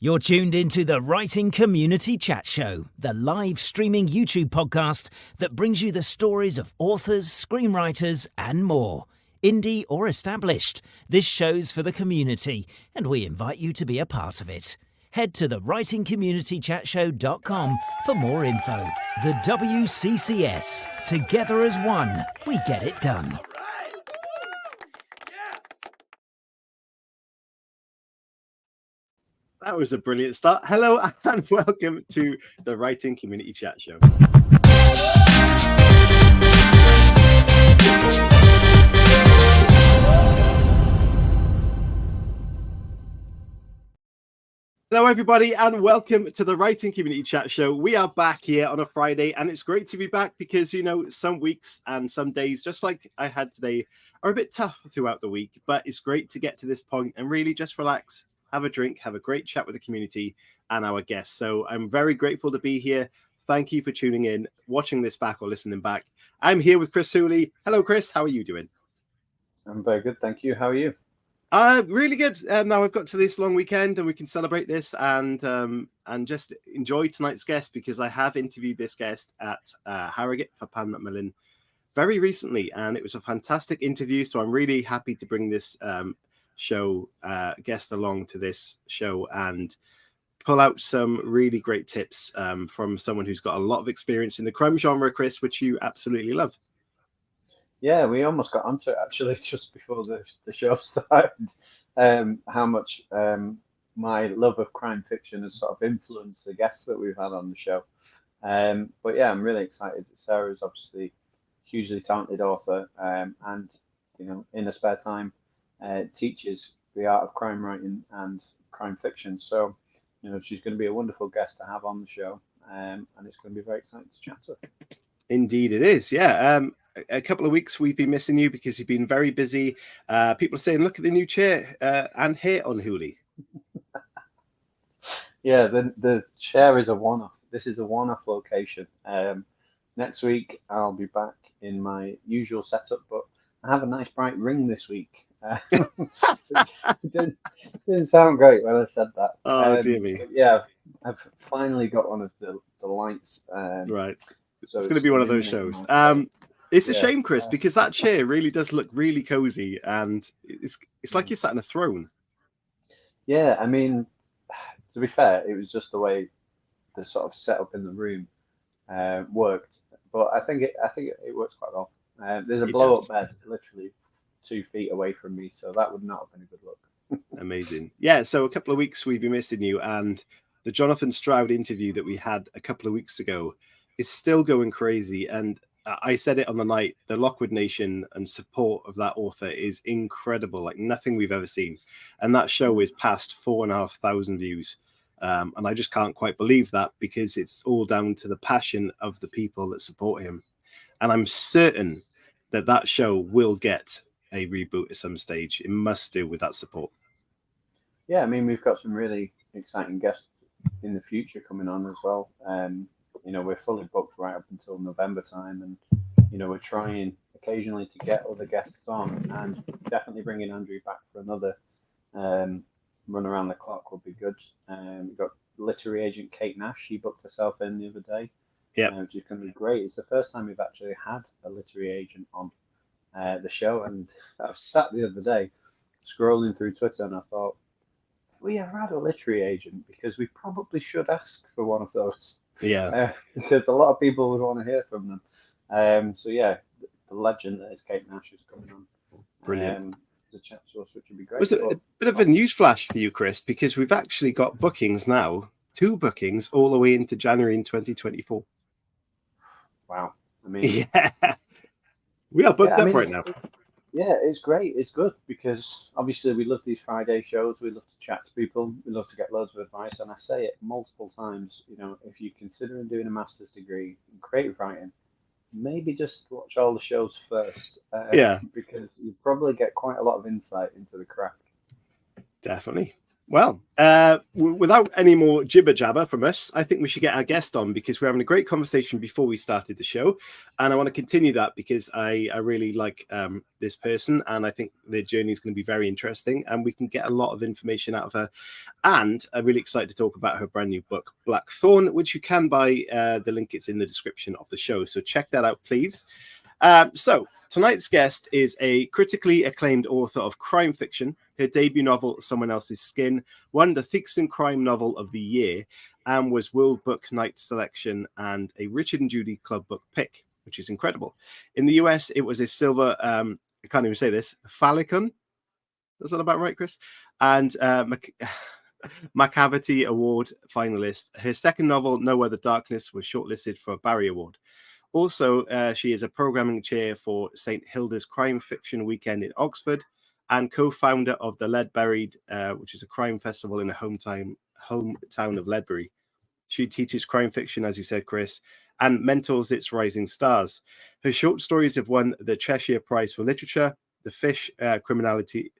You're tuned into the Writing Community Chat Show, the live streaming YouTube podcast that brings you the stories of authors, screenwriters, and more. Indie or established, this show's for the community, and we invite you to be a part of it. Head to the writingcommunitychatshow.com for more info. The WCCS. Together as one, we get it done. That was a brilliant start. Hello and welcome to the Writing Community Chat Show. Hello everybody and welcome to the Writing Community Chat Show. We are back here on a Friday and it's great to be back because, you know, some weeks and some days, just like I had today, are a bit tough throughout the week, but it's great to get to this point and really just relax, have a drink, have a great chat with the community and our guests. So I'm very grateful to be here. Thank you for tuning in, watching this back or listening back. I'm here with Chris Hooley. Hello, Chris. How are you doing? I'm very good, thank you. How are you? Really good. Now I've got to this long weekend and we can celebrate this and just enjoy tonight's guest because I have interviewed this guest at Harrogate for Pan Macmillan very recently and it was a fantastic interview. So I'm really happy to bring this show guest along to this show and pull out some really great tips from someone who's got a lot of experience in the crime genre, Chris, which you absolutely love. Yeah, we almost got onto it actually just before the show started. How much my love of crime fiction has sort of influenced the guests that we've had on the show. But yeah, I'm really excited. Sarah's obviously a hugely talented author and, you know, in her spare time, teaches the art of crime writing and crime fiction. So, you know, she's going to be a wonderful guest to have on the show, and it's going to be very exciting to chat to her. Indeed, it is. Yeah. A couple of weeks we've been missing you because you've been very busy. People are saying, look at the new chair and hair on Hooley. Yeah, the chair is a one-off. This is a one-off location. Next week I'll be back in my usual setup, but I have a nice bright ring this week. It didn't sound great when I said that. Oh, dear me. Yeah, I've finally got one of the lights. Right. So it's going to be one of those shows. It's a shame, Chris, because that chair really does look really cozy and it's like you're sat in a throne. Yeah, I mean, to be fair, it was just the way the sort of setup in the room worked. But I think it works quite well. There's a blow-up bed literally 2 feet away from me, so that would not have been a good look. Amazing. Yeah, so a couple of weeks we've been missing you, and the Jonathan Stroud interview that we had a couple of weeks ago is still going crazy. And I said it on the night, the Lockwood Nation and support of that author is incredible, like nothing we've ever seen. And that show is past 4,500 views. And I just can't quite believe that because it's all down to the passion of the people that support him. And I'm certain that that show will get a reboot at some stage. It must do with that support. Yeah, I mean, we've got some really exciting guests in the future coming on as well. You know, we're fully booked right up until November time, and you know, we're trying occasionally to get other guests on, and definitely bringing Andrew back for another run around the clock would be good. We've got literary agent Kate Nash. She booked herself in the other day. Yeah, which is going to be great. It's the first time we've actually had a literary agent on the show, and I was sat the other day scrolling through Twitter, and I thought, we ever had a literary agent? Because we probably should ask for one of those. Yeah, because a lot of people would want to hear from them. So yeah, the legend that is Kate Nash is coming on. Brilliant. The chat source, which would be great. Was it a bit of a news flash for you, Chris? Because we've actually got bookings now, 2 bookings all the way into January in 2024. Wow. I mean, yeah, we are booked up right now. Yeah, it's great. It's good because obviously we love these Friday shows. We love to chat to people. We love to get loads of advice. And I say it multiple times, you know, if you're considering doing a master's degree in creative writing, maybe just watch all the shows first. Yeah. Because you probably get quite a lot of insight into the craft. Definitely. Well, without any more jibber jabber from us, I think we should get our guest on, because we're having a great conversation before we started the show. And I want to continue that because I really like this person, and I think their journey is going to be very interesting, and we can get a lot of information out of her. And I'm really excited to talk about her brand new book, Blackthorn, which you can buy. The link is in the description of the show. So check that out, please. So tonight's guest is a critically acclaimed author of crime fiction. Her debut novel, Someone Else's Skin, won the Theakstons Crime Novel of the Year and was World Book Night selection and a Richard and Judy Club Book pick, which is incredible. In the US, it was a silver, I can't even say this, Falchion. Is that about right, Chris? And Macavity Award finalist. Her second novel, No Other Darkness, was shortlisted for a Barry Award. Also, she is a programming chair for St. Hilda's Crime Fiction Weekend in Oxford, and co-founder of the Ledburied, which is a crime festival in the hometown of Ledbury. She teaches crime fiction, as you said, Chris, and mentors its rising stars. Her short stories have won the Cheshire Prize for Literature, the Fish Criminality.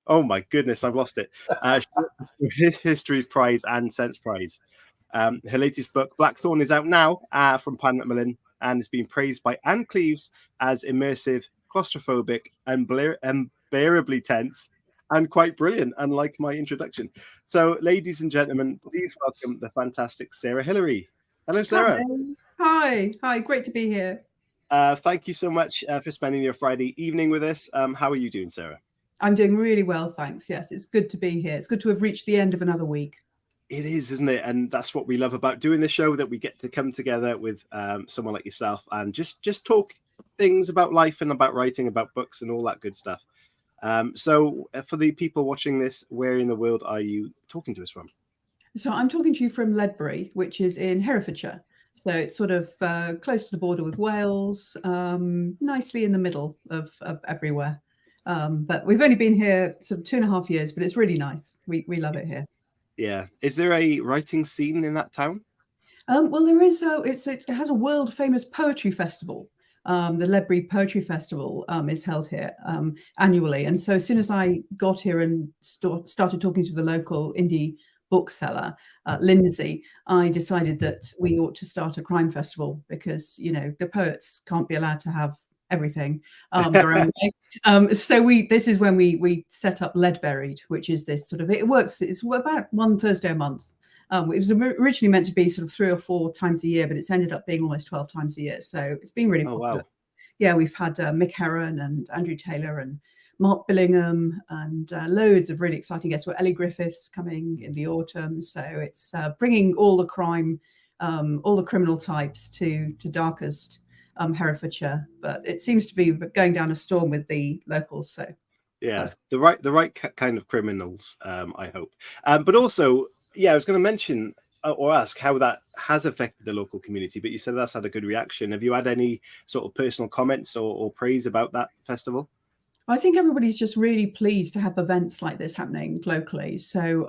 Oh my goodness, I've lost it. Histories Prize and Sense Prize. Her latest book, Blackthorn, is out now from Pan Macmillan and is being praised by Cleeves as immersive, claustrophobic, and unbearably tense, and quite brilliant, unlike my introduction. So, ladies and gentlemen, please welcome the fantastic Sarah Hilary. Hello, Sarah. Hi, great to be here. Thank you so much for spending your Friday evening with us. How are you doing, Sarah? I'm doing really well, thanks. Yes, it's good to be here. It's good to have reached the end of another week. It is, isn't it? And that's what we love about doing the show, that we get to come together with someone like yourself and just talk things about life and about writing, about books and all that good stuff. So for the people watching this, where in the world are you talking to us from? So I'm talking to you from Ledbury, which is in Herefordshire. So it's sort of close to the border with Wales, nicely in the middle of everywhere. But we've only been here sort of 2.5 years, but it's really nice. We love it here. Yeah. Is there a writing scene in that town? Well, there is. It has a world famous poetry festival. The Ledbury Poetry Festival is held here annually. And so as soon as I got here and started talking to the local indie bookseller, Lindsay, I decided that we ought to start a crime festival because, you know, the poets can't be allowed to have everything their own way. So this is when we set up Ledburied, which is this sort of, it's about one Thursday a month. It was originally meant to be sort of 3 or 4 times a year, but it's ended up being almost 12 times a year. So it's been really popular. Wow. Yeah, we've had Mick Herron and Andrew Taylor and Mark Billingham and loads of really exciting guests. Well, Ellie Griffiths coming in the autumn. So it's bringing all the crime, all the criminal types to darkest Herefordshire. But it seems to be going down a storm with the locals. So yeah, the right kind of criminals, I hope. But also, yeah, I was going to mention or ask how that has affected the local community, but you said that's had a good reaction. Have you had any sort of personal comments or praise about that festival? I think everybody's just really pleased to have events like this happening locally. So,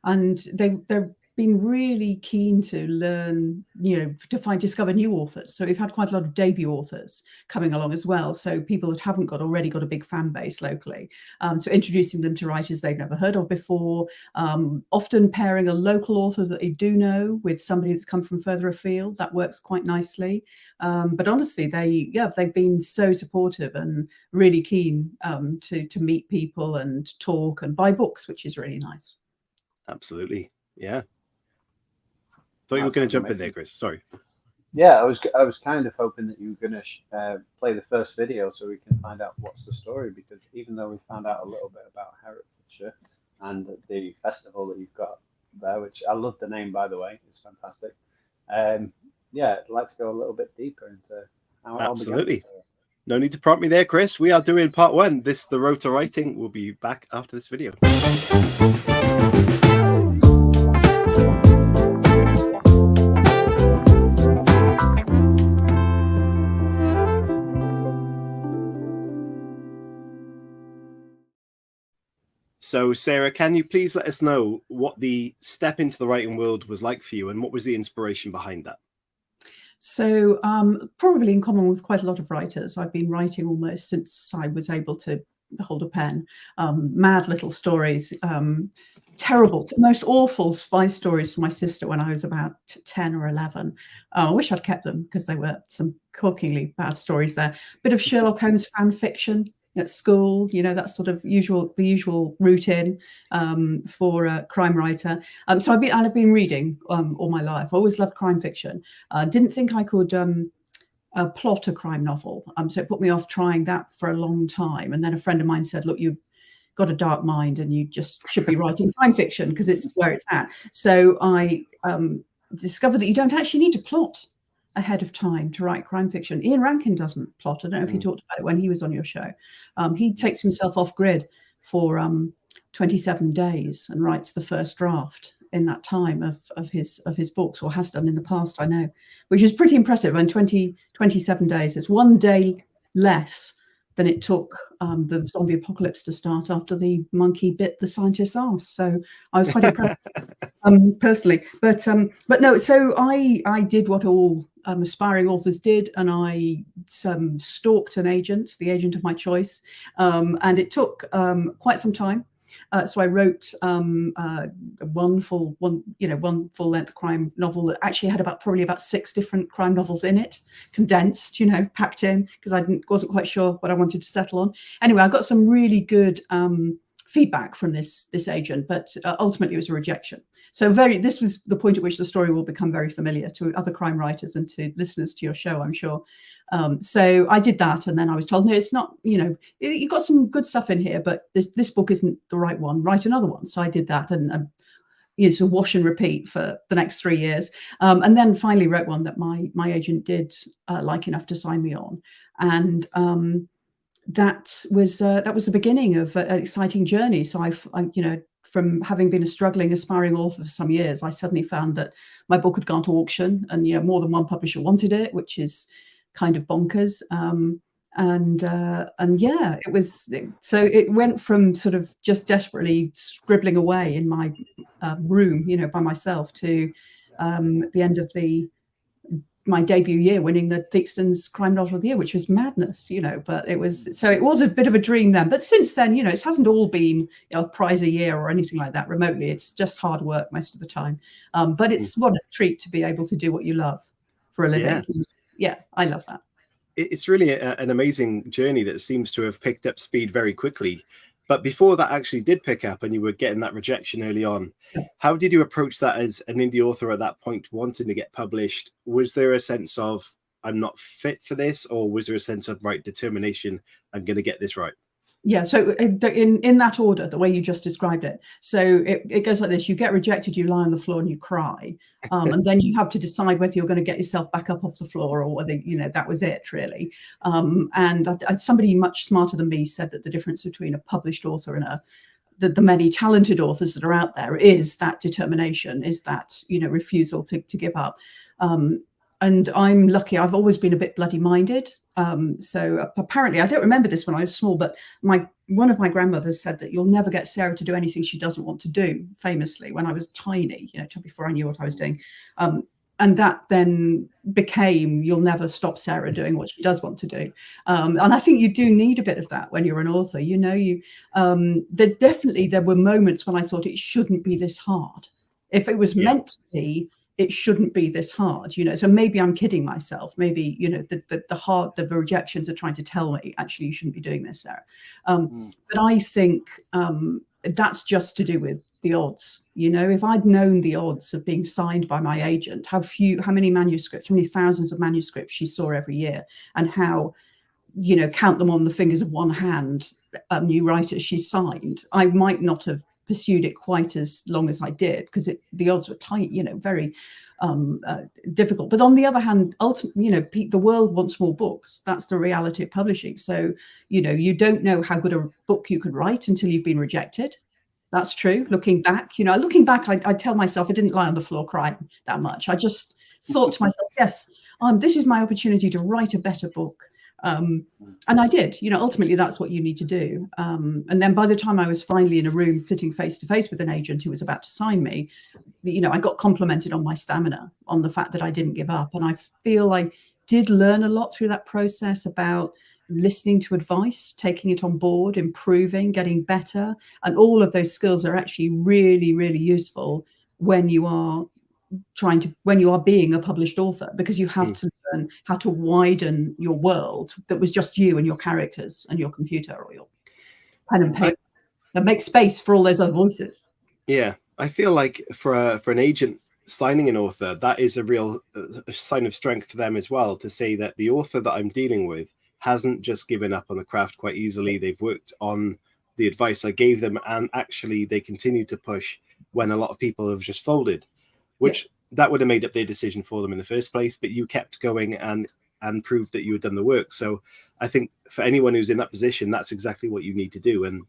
and they're been really keen to learn, you know, to discover new authors. So we've had quite a lot of debut authors coming along as well. So people that haven't already got a big fan base locally. So introducing them to writers they've never heard of before, often pairing a local author that they do know with somebody that's come from further afield. That works quite nicely. But honestly, they've been so supportive and really keen to meet people and talk and buy books, which is really nice. Absolutely. Yeah. Thought you were going to jump in there, Chris. Sorry. Yeah, I was kind of hoping that you were going to play the first video so we can find out what's the story, because even though we found out a little bit about Herefordshire and the festival that you've got there, which I love the name, by the way, it's fantastic. Yeah, I'd like to go a little bit deeper into how it all began. Absolutely. No need to prompt me there, Chris. We are doing part 1. The road to writing. We'll be back after this video. So, Sarah, can you please let us know what the step into the writing world was like for you, and what was the inspiration behind that? So probably in common with quite a lot of writers, I've been writing almost since I was able to hold a pen. Mad little stories. Terrible, most awful spy stories for my sister when I was about 10 or 11. I wish I'd kept them because they were some corkingly bad stories there. Bit of Sherlock Holmes fan fiction at school, that sort of the usual route in for a crime writer. So I've been reading all my life. I always loved crime fiction. Didn't think I could plot a crime novel. So it put me off trying that for a long time. And then a friend of mine said, look, you've got a dark mind and you just should be writing crime fiction because it's where it's at. So I discovered that you don't actually need to plot ahead of time to write crime fiction. Ian Rankin doesn't plot. I don't know if he talked about it when he was on your show. He takes himself off grid for 27 days and writes the first draft in that time of his books, or has done in the past, I know, which is pretty impressive. And 27 days is one day less than it took the zombie apocalypse to start after the monkey bit the scientist's arse. So I was quite impressed personally. But no, so I did what all aspiring authors did, and I stalked an agent, the agent of my choice, and it took quite some time. So I wrote one full length crime novel that actually had probably about 6 different crime novels in it, condensed, packed in, because I wasn't quite sure what I wanted to settle on. Anyway, I got some really good feedback from this agent, but ultimately it was a rejection. So this was the point at which the story will become very familiar to other crime writers and to listeners to your show, I'm sure. So I did that, and then I was told, no, it's not, you've got some good stuff in here, but this book isn't the right one, write another one. So I did that, and so wash and repeat for the next 3 years. And then finally wrote one that my agent did like enough to sign me on. And that was the beginning of an exciting journey. So I from having been a struggling aspiring author for some years, I suddenly found that my book had gone to auction, and more than one publisher wanted it, which is kind of bonkers. And yeah, so it went from sort of just desperately scribbling away in my room, by myself, to the end of my debut year winning the Theakstons Crime Novel of the Year, which was madness, but it was a bit of a dream then. But since then, it hasn't all been a prize a year or anything like that remotely. It's just hard work most of the time. But it's what a treat to be able to do what you love for a living. Yeah, I love that. It's really an amazing journey that seems to have picked up speed very quickly. But before that actually did pick up and you were getting that rejection early on, how did you approach that as an indie author at that point, wanting to get published? Was there a sense of, I'm not fit for this? Or was there a sense of, right, determination, I'm going to get this right? Yeah, so in that order, the way you just described it. So it goes like this: you get rejected, you lie on the floor and you cry, and then you have to decide whether you're going to get yourself back up off the floor, or whether that was it really. And somebody much smarter than me said that the difference between a published author and the many talented authors that are out there is that determination, is that refusal to give up. And I'm lucky. I've always been a bit bloody minded. So apparently, I don't remember this when I was small, but one of my grandmothers said that you'll never get Sarah to do anything she doesn't want to do, famously, when I was tiny, before I knew what I was doing. And that then became, you'll never stop Sarah doing what she does want to do. And I think you do need a bit of that when you're an author. There were moments when I thought it shouldn't be this hard. If it was meant to be, it shouldn't be this hard, so maybe I'm kidding myself. Maybe, the rejections are trying to tell me, actually, you shouldn't be doing this, Sarah. But I think that's just to do with the odds. If I'd known the odds of being signed by my agent, how many manuscripts, how many thousands of manuscripts she saw every year, and how, count them on the fingers of one hand, new writers she signed, I might not have pursued it quite as long as I did, because the odds were tight, very difficult. But on the other hand, ultimately, the world wants more books. That's the reality of publishing. So, you don't know how good a book you could write until you've been rejected. That's true. Looking back, I tell myself I didn't lie on the floor crying that much. I just thought to myself, yes, this is my opportunity to write a better book. And I did, ultimately that's what you need to do. And then by the time I was finally in a room sitting face to face with an agent who was about to sign me, I got complimented on my stamina, on the fact that I didn't give up. And I feel I did learn a lot through that process about listening to advice, taking it on board, improving, getting better. And all of those skills are actually really, really useful when you are being a published author, because you have to learn how to widen your world that was just you and your characters and your computer or your pen and paper, and make space for all those other voices. Yeah, I feel like for an agent signing an author, that is a real sign of strength for them as well, to say that the author that I'm dealing with hasn't just given up on the craft quite easily. They've worked on the advice I gave them, and actually they continue to push when a lot of people have just folded, which that would have made up their decision for them in the first place, but you kept going and proved that you had done the work. So I think for anyone who's in that position, that's exactly what you need to do, and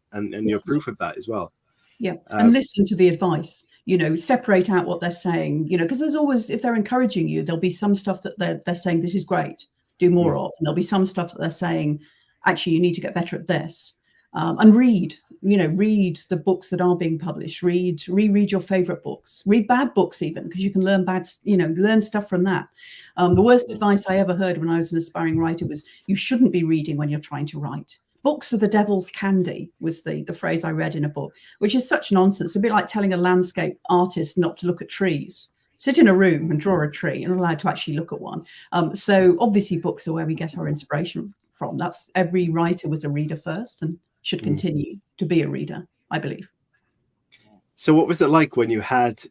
you're proof of that as well. Yeah, and listen to the advice, separate out what they're saying, because there's always, if they're encouraging you, there'll be some stuff that they're saying, this is great, do more of, and there'll be some stuff that they're saying, actually, you need to get better at this. And read the books that are being published, reread your favorite books, read bad books even, because you can learn learn stuff from that. The worst advice I ever heard when I was an aspiring writer was, you shouldn't be reading when you're trying to write. Books are the devil's candy, was the phrase I read in a book, which is such nonsense. A bit like telling a landscape artist not to look at trees. Sit in a room and draw a tree. You're not allowed to actually look at one. So obviously books are where we get our inspiration from. That's, every writer was a reader first and should continue to be a reader, I believe. So what was it like when you had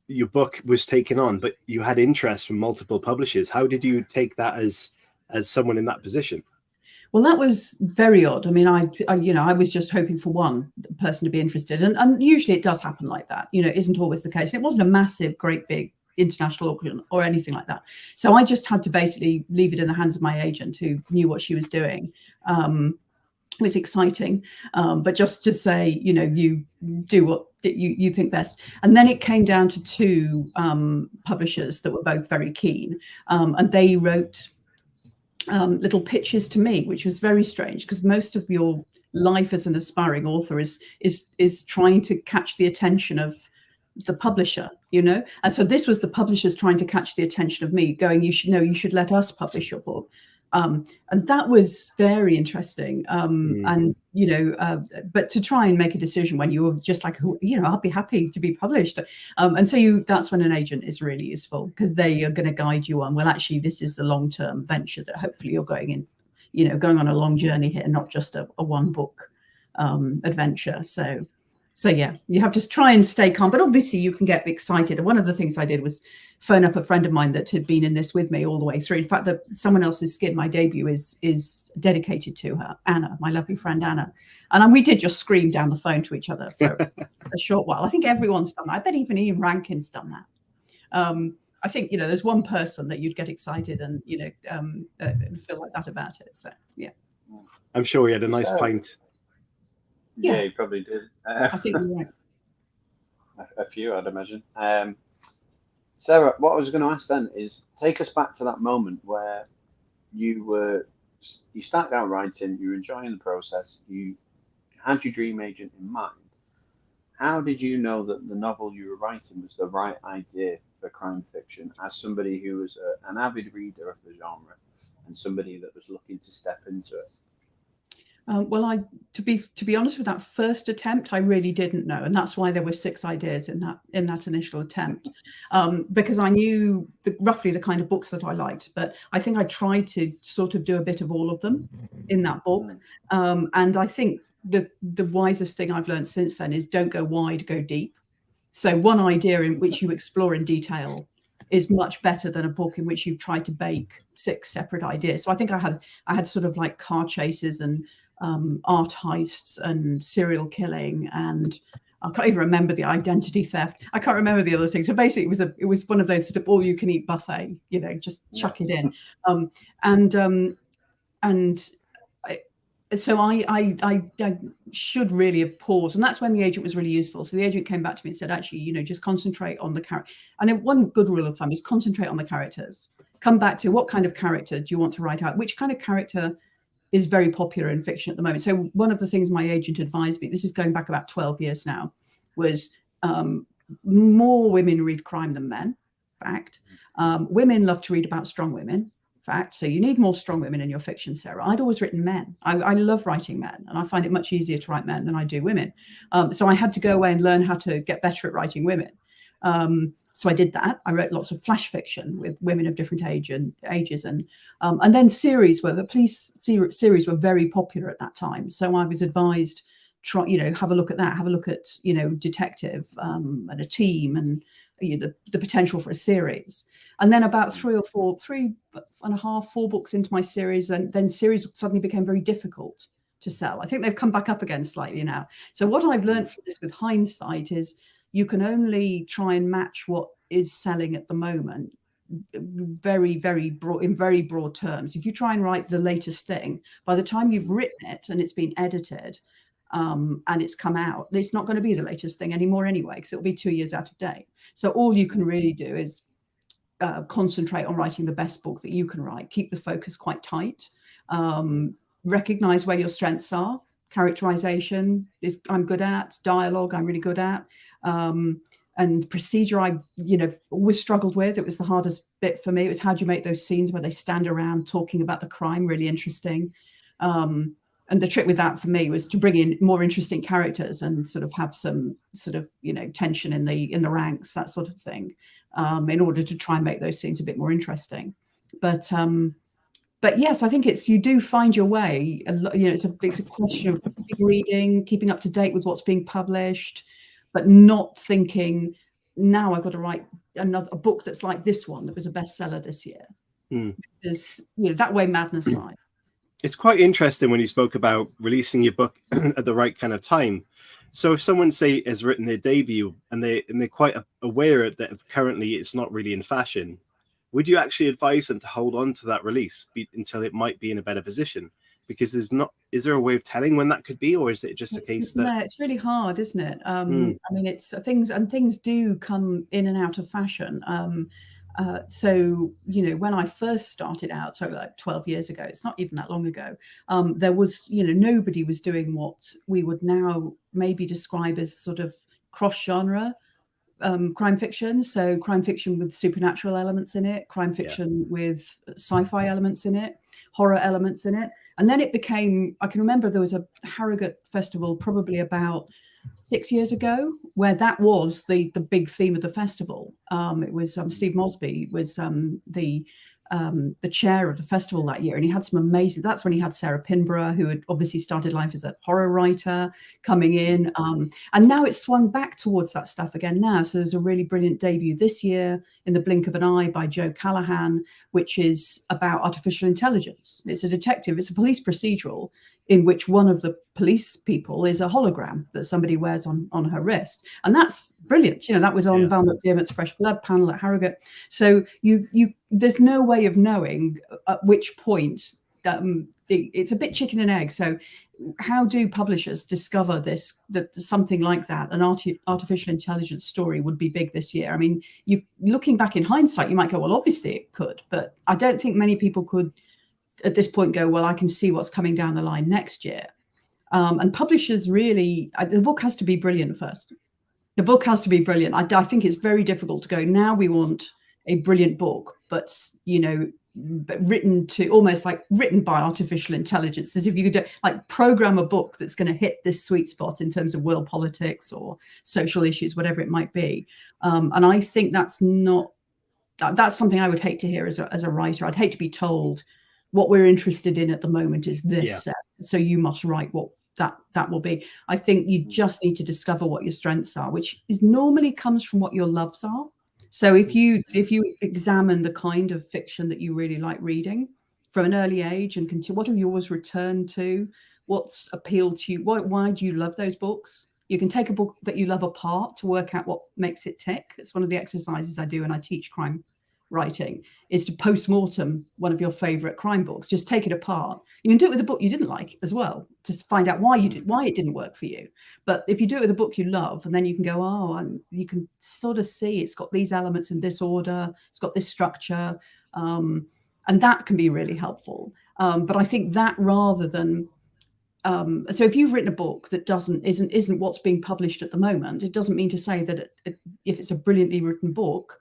your book was taken on, but you had interest from multiple publishers? How did you take that as someone in that position? Well, that was very odd. I mean, I was just hoping for one person to be interested. And usually it does happen like that. It isn't always the case. It wasn't a massive, great big international auction or anything like that. So I just had to basically leave it in the hands of my agent, who knew what she was doing. It was exciting, but just to say, you do what you think best. And then it came down to two publishers that were both very keen, and they wrote little pitches to me, which was very strange, because most of your life as an aspiring author is trying to catch the attention of the publisher, and so this was the publishers trying to catch the attention of me, going, you should let us publish your book. And that was very interesting. And but to try and make a decision when you were just like, I'll be happy to be published. And so that's when an agent is really useful, because they are going to guide you on, well, actually, this is a long-term venture that hopefully you're going in, going on a long journey here, not just a one book adventure. So yeah, you have to try and stay calm, but obviously you can get excited. And one of the things I did was phone up a friend of mine that had been in this with me all the way through. In fact, that Someone Else's Skin, my debut, is dedicated to her, Anna, my lovely friend Anna. And we did just scream down the phone to each other for a short while. I think everyone's done that. I bet even Ian Rankin's done that. I think, there's one person that you'd get excited and, feel like that about it. So, yeah. I'm sure he had a nice pint. Yeah, he probably did. I think you're right. A few, I'd imagine. Sarah, what I was going to ask then is, take us back to that moment where you started out writing, you were enjoying the process, you had your dream agent in mind. How did you know that the novel you were writing was the right idea for crime fiction, as somebody who was an avid reader of the genre and somebody that was looking to step into it? Well, to be honest, with that first attempt, I really didn't know, and that's why there were 6 ideas in that initial attempt, because I knew roughly the kind of books that I liked. But I think I tried to sort of do a bit of all of them in that book, and I think the wisest thing I've learned since then is don't go wide, go deep. So one idea in which you explore in detail is much better than a book in which you've tried to bake 6 separate ideas. So I think I had sort of like car chases and art heists and serial killing, and I can't even remember the identity theft. I can't remember the other thing. So basically it was one of those sort of all you can eat buffet, just chuck it in. So I should really have paused, and that's when the agent was really useful. So the agent came back to me and said, actually, just concentrate on the character. And one good rule of thumb is concentrate on the characters. Come back to what kind of character do you want to write out? Which kind of character is very popular in fiction at the moment? So one of the things my agent advised me, this is going back about 12 years now, was more women read crime than men. Fact. Women love to read about strong women. fact. So you need more strong women in your fiction, Sarah. I'd always written men. I love writing men, and I find it much easier to write men than I do women. So I had to go away and learn how to get better at writing women. So I did that. I wrote lots of flash fiction with women of different ages, and then series where the police series were very popular at that time. So I was advised, have a look at that. Have a look at detective and a team, and the potential for a series. And then about 3.5, 4 books into my series, and then series suddenly became very difficult to sell. I think they've come back up again slightly now. So what I've learned from this with hindsight is you can only try and match what is selling at the moment very, very broad, in very broad terms. If you try and write the latest thing, by the time you've written it and it's been edited and it's come out, it's not going to be the latest thing anymore anyway, because it'll be 2 years out of date. So all you can really do is concentrate on writing the best book that you can write. Keep the focus quite tight. Recognize where your strengths are. Characterization I'm good at. Dialogue I'm really good at. And procedure I always struggled with. It was the hardest bit for me. It was how do you make those scenes where they stand around talking about the crime really interesting. And the trick with that for me was to bring in more interesting characters and sort of have some sort of tension in the ranks, that sort of thing, in order to try and make those scenes a bit more interesting. But yes, I think you do find your way. It's a question of reading, keeping up to date with what's being published, but not thinking, now I've got to write a book that's like this one that was a bestseller this year. Because that way madness lies. It's quite interesting when you spoke about releasing your book at the right kind of time. So if someone, say, has written their debut and they're quite aware that currently it's not really in fashion, would you actually advise them to hold on to that release until it might be in a better position? Because is there a way of telling when that could be, or is it just a case that... No, it's really hard, isn't it? I mean, it's things do come in and out of fashion. So, when I first started out, so like 12 years ago, it's not even that long ago, there was, nobody was doing what we would now maybe describe as sort of cross-genre crime fiction. So crime fiction with supernatural elements in it, crime fiction with sci-fi elements in it, horror elements in it. And then it became, I can remember there was a Harrogate festival probably about 6 years ago where that was the big theme of the festival. It was Steve Mosby was the chair of the festival that year, and he had some amazing, that's when he had Sarah Pinborough, who had obviously started life as a horror writer, coming in, and now it's swung back towards that stuff again now. So there's a really brilliant debut this year, In the Blink of an Eye, by Joe Callahan, which is about artificial intelligence. It's a detective, it's a police procedural in which one of the police people is a hologram that somebody wears on her wrist. And that's brilliant. That was on Val McDermott's Fresh Blood panel at Harrogate. So there's no way of knowing at which point, it's a bit chicken and egg. So how do publishers discover that something like that, an artificial intelligence story, would be big this year? I mean, looking back in hindsight, you might go, well, obviously it could, but I don't think many people could at this point go, well, I can see what's coming down the line next year. And publishers really, the book has to be brilliant first. The book has to be brilliant. I think it's very difficult to go, now we want a brilliant book, but written by artificial intelligence, as if you could program a book that's going to hit this sweet spot in terms of world politics or social issues, whatever it might be. And I think that's something I would hate to hear as a writer. I'd hate to be told, what we're interested in at the moment is this, so you must write what that will be. I think you just need to discover what your strengths are, which normally comes from what your loves are. So if you examine the kind of fiction that you really like reading from an early age and continue, what have you always returned to? What's appealed to you? Why do you love those books? You can take a book that you love apart to work out what makes it tick. It's one of the exercises I do when I teach crime writing, is to post-mortem one of your favorite crime books. Just take it apart. You can do it with a book you didn't like as well, just find out why it didn't work for you. But if you do it with a book you love, and then you can go, and you can sort of see it's got these elements in this order, it's got this structure, and that can be really helpful. But I think that rather than so if you've written a book that isn't what's being published at the moment, it doesn't mean to say that if it's a brilliantly written book,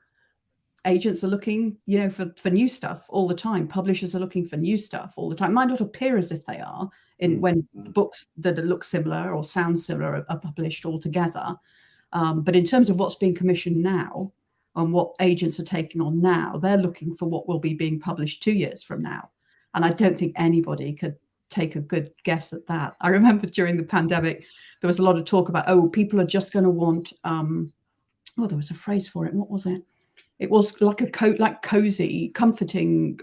agents are looking, for new stuff all the time. Publishers are looking for new stuff all the time. Might not appear as if they are when books that look similar or sound similar are published all together. But in terms of what's being commissioned now and what agents are taking on now, they're looking for what will be being published 2 years from now. And I don't think anybody could take a good guess at that. I remember during the pandemic, there was a lot of talk about, people are just going to want, there was a phrase for it. What was it? It was like cozy, comforting,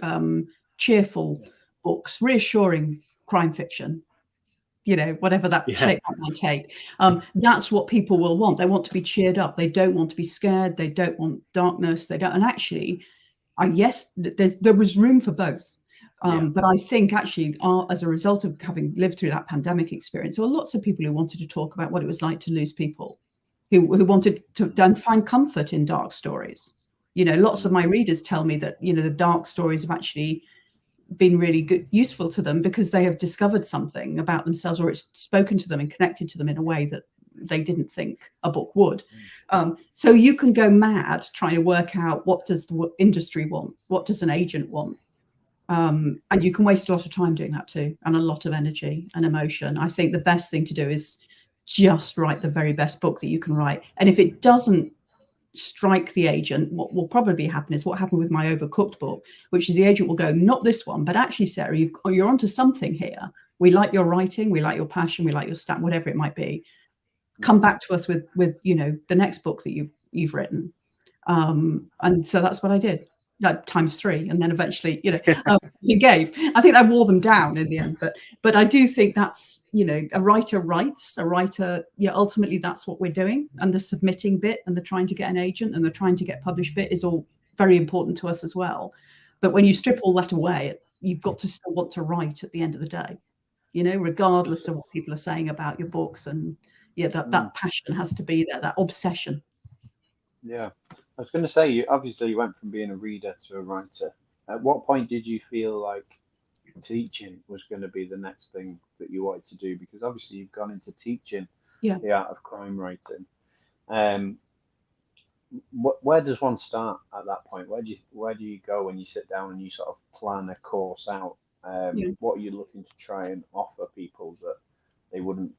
cheerful books, reassuring crime fiction. Whatever that shape that might take. That's what people will want. They want to be cheered up. They don't want to be scared. They don't want darkness. They don't. And actually, yes, there was room for both. But I think actually, as a result of having lived through that pandemic experience, there were lots of people who wanted to talk about what it was like to lose people, who wanted to then find comfort in dark stories. Lots of my readers tell me that, the dark stories have actually been really good, useful to them because they have discovered something about themselves, or it's spoken to them and connected to them in a way that they didn't think a book would. So you can go mad trying to work out, what does the industry want? What does an agent want? And you can waste a lot of time doing that too, and a lot of energy and emotion. I think the best thing to do is just write the very best book that you can write. And if it doesn't strike the agent, what will probably happen is what happened with my Overcooked book, which is the agent will go, not this one, but actually, Sarah, you're onto something here. We like your writing, we like your passion, we like your stamp, whatever it might be. Come back to us with the next book that you've written. And so that's what I did. Times 3, and then eventually, he gave. I think I wore them down in the end, but I do think that's, a writer writes. A writer, ultimately that's what we're doing. And the submitting bit, and the trying to get an agent, and the trying to get published bit is all very important to us as well. But when you strip all that away, you've got to still want to write at the end of the day, regardless of what people are saying about your books, and that passion has to be there, that obsession. Yeah. I was going to say, you obviously went from being a reader to a writer. At what point did you feel like teaching was going to be the next thing that you wanted to do? Because obviously you've gone into teaching the art of crime writing. Where does one start at that point? Where do you go when you sit down and you sort of plan a course out? What are you looking to try and offer people that they wouldn't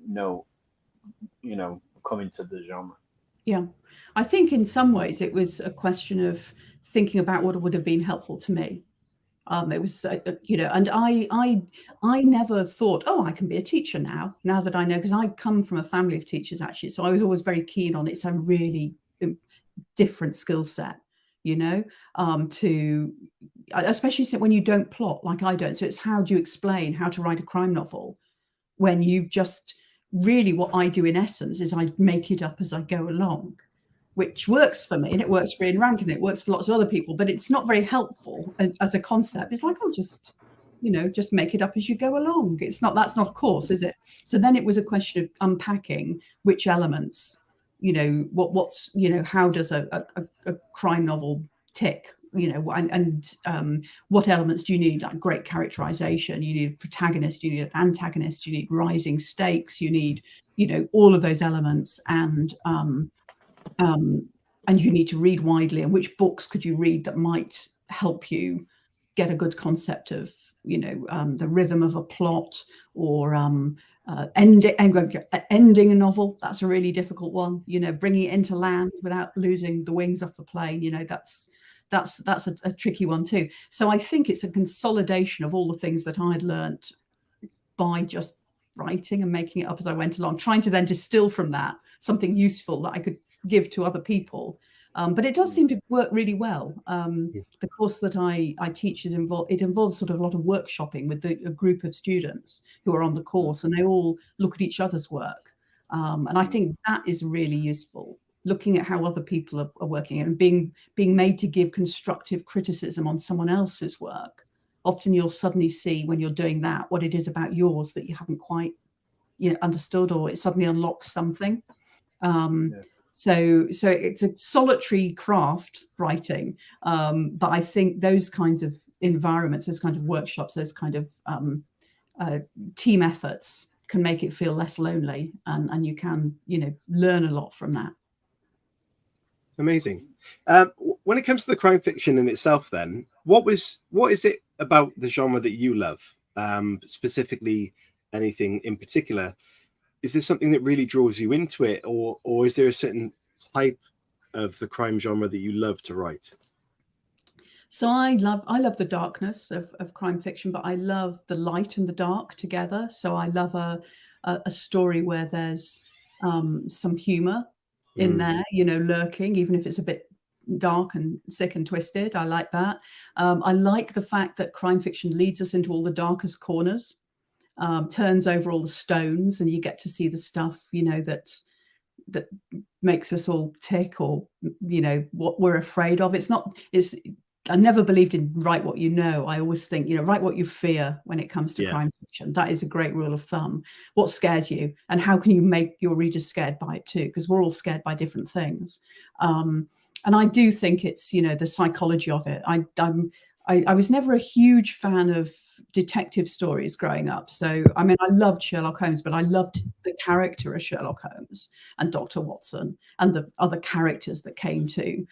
know, coming to the genre? Yeah, I think in some ways it was a question of thinking about what would have been helpful to me. It was, and I never thought, I can be a teacher now that I know, because I come from a family of teachers actually. So I was always very keen on it's a really different skill set, to, especially when you don't plot like I don't. So it's how do you explain how to write a crime novel when you've just, really what I do in essence is I make it up as I go along, which works for me, and it works for Ian Rankin, it works for lots of other people, but it's not very helpful as a concept. It's like, just make it up as you go along. That's not a course, is it? So then it was a question of unpacking which elements, how does a crime novel tick? What elements do you need? Like great characterization, you need a protagonist, you need an antagonist, you need rising stakes, you need, all of those elements, and you need to read widely. And which books could you read that might help you get a good concept of, the rhythm of a plot, or ending a novel? That's a really difficult one. Bringing it into land without losing the wings off the plane. That's a tricky one too. So I think it's a consolidation of all the things that I'd learnt by just writing and making it up as I went along, trying to then distill from that something useful that I could give to other people. But it does seem to work really well. The course that I teach involves sort of a lot of workshopping with a group of students who are on the course, and they all look at each other's work. And I think that is really useful, looking at how other people are working and being made to give constructive criticism on someone else's work. Often you'll suddenly see when you're doing that what it is about yours that you haven't quite understood, or it suddenly unlocks something. So it's a solitary craft, writing, but I think those kinds of environments, those kind of workshops, those kind of team efforts can make it feel less lonely, and you can learn a lot from that. Amazing. when it comes to the crime fiction in itself, then what is it about the genre that you love? Specifically, anything in particular? Is there something that really draws you into it, or is there a certain type of the crime genre that you love to write? So I love the darkness of crime fiction, but I love the light and the dark together. So I love a story where there's some humor in there, lurking, even if it's a bit dark and sick and twisted. I like that. I like the fact that crime fiction leads us into all the darkest corners, turns over all the stones, and you get to see the stuff, that makes us all tick, or what we're afraid of. I never believed in write what you know. I always think, write what you fear when it comes to crime fiction. That is a great rule of thumb. What scares you, and how can you make your readers scared by it too? Because we're all scared by different things. And I do think it's, the psychology of it. I was never a huge fan of detective stories growing up. So, I mean, I loved Sherlock Holmes, but I loved the character of Sherlock Holmes and Dr. Watson and the other characters that came to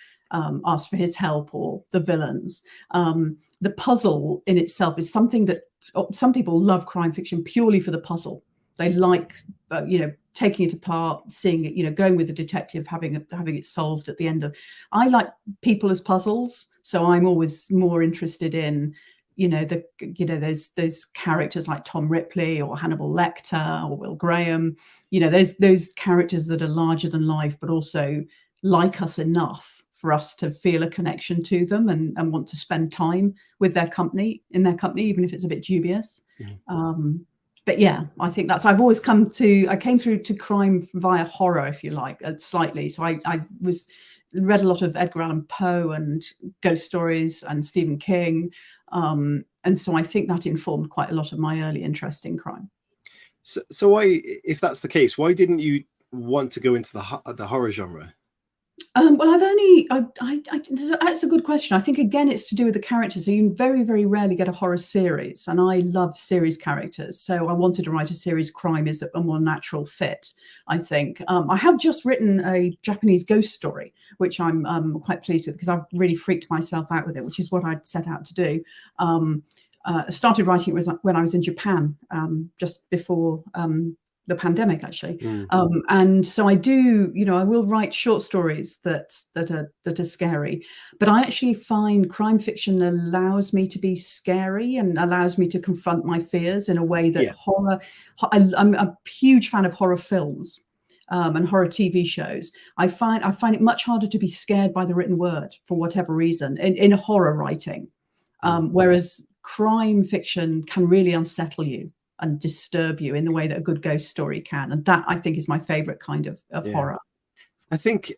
ask for his help, or the villains. The puzzle in itself is something that some people love crime fiction purely for the puzzle. They like, taking it apart, seeing it, going with the detective, having it solved at the end of. I like people as puzzles, so I'm always more interested in, those characters like Tom Ripley or Hannibal Lecter or Will Graham. Those characters that are larger than life, but also like us enough for us to feel a connection to them and want to spend time with their company, even if it's a bit dubious. But yeah, I think I've always I came through to crime via horror, if you like, slightly. So I read a lot of Edgar Allan Poe and ghost stories and Stephen King. And so I think that informed quite a lot of my early interest in crime. So why, if that's the case, why didn't you want to go into the horror genre? Well, that's a good question. I think, again, it's to do with the characters. So you very, very rarely get a horror series, and I love series characters. So I wanted to write a series. Crime is a more natural fit, I think. I have just written a Japanese ghost story, which I'm quite pleased with, because I've really freaked myself out with it, which is what I'd set out to do. I started writing it when I was in Japan, just before the pandemic, actually. And so I do, I will write short stories that are scary, but I actually find crime fiction allows me to be scary and allows me to confront my fears in a way that horror. I'm a huge fan of horror films and horror TV shows. I find it much harder to be scared by the written word for whatever reason in horror writing, whereas crime fiction can really unsettle you and disturb you in the way that a good ghost story can, and that, I think, is my favorite kind of horror. I think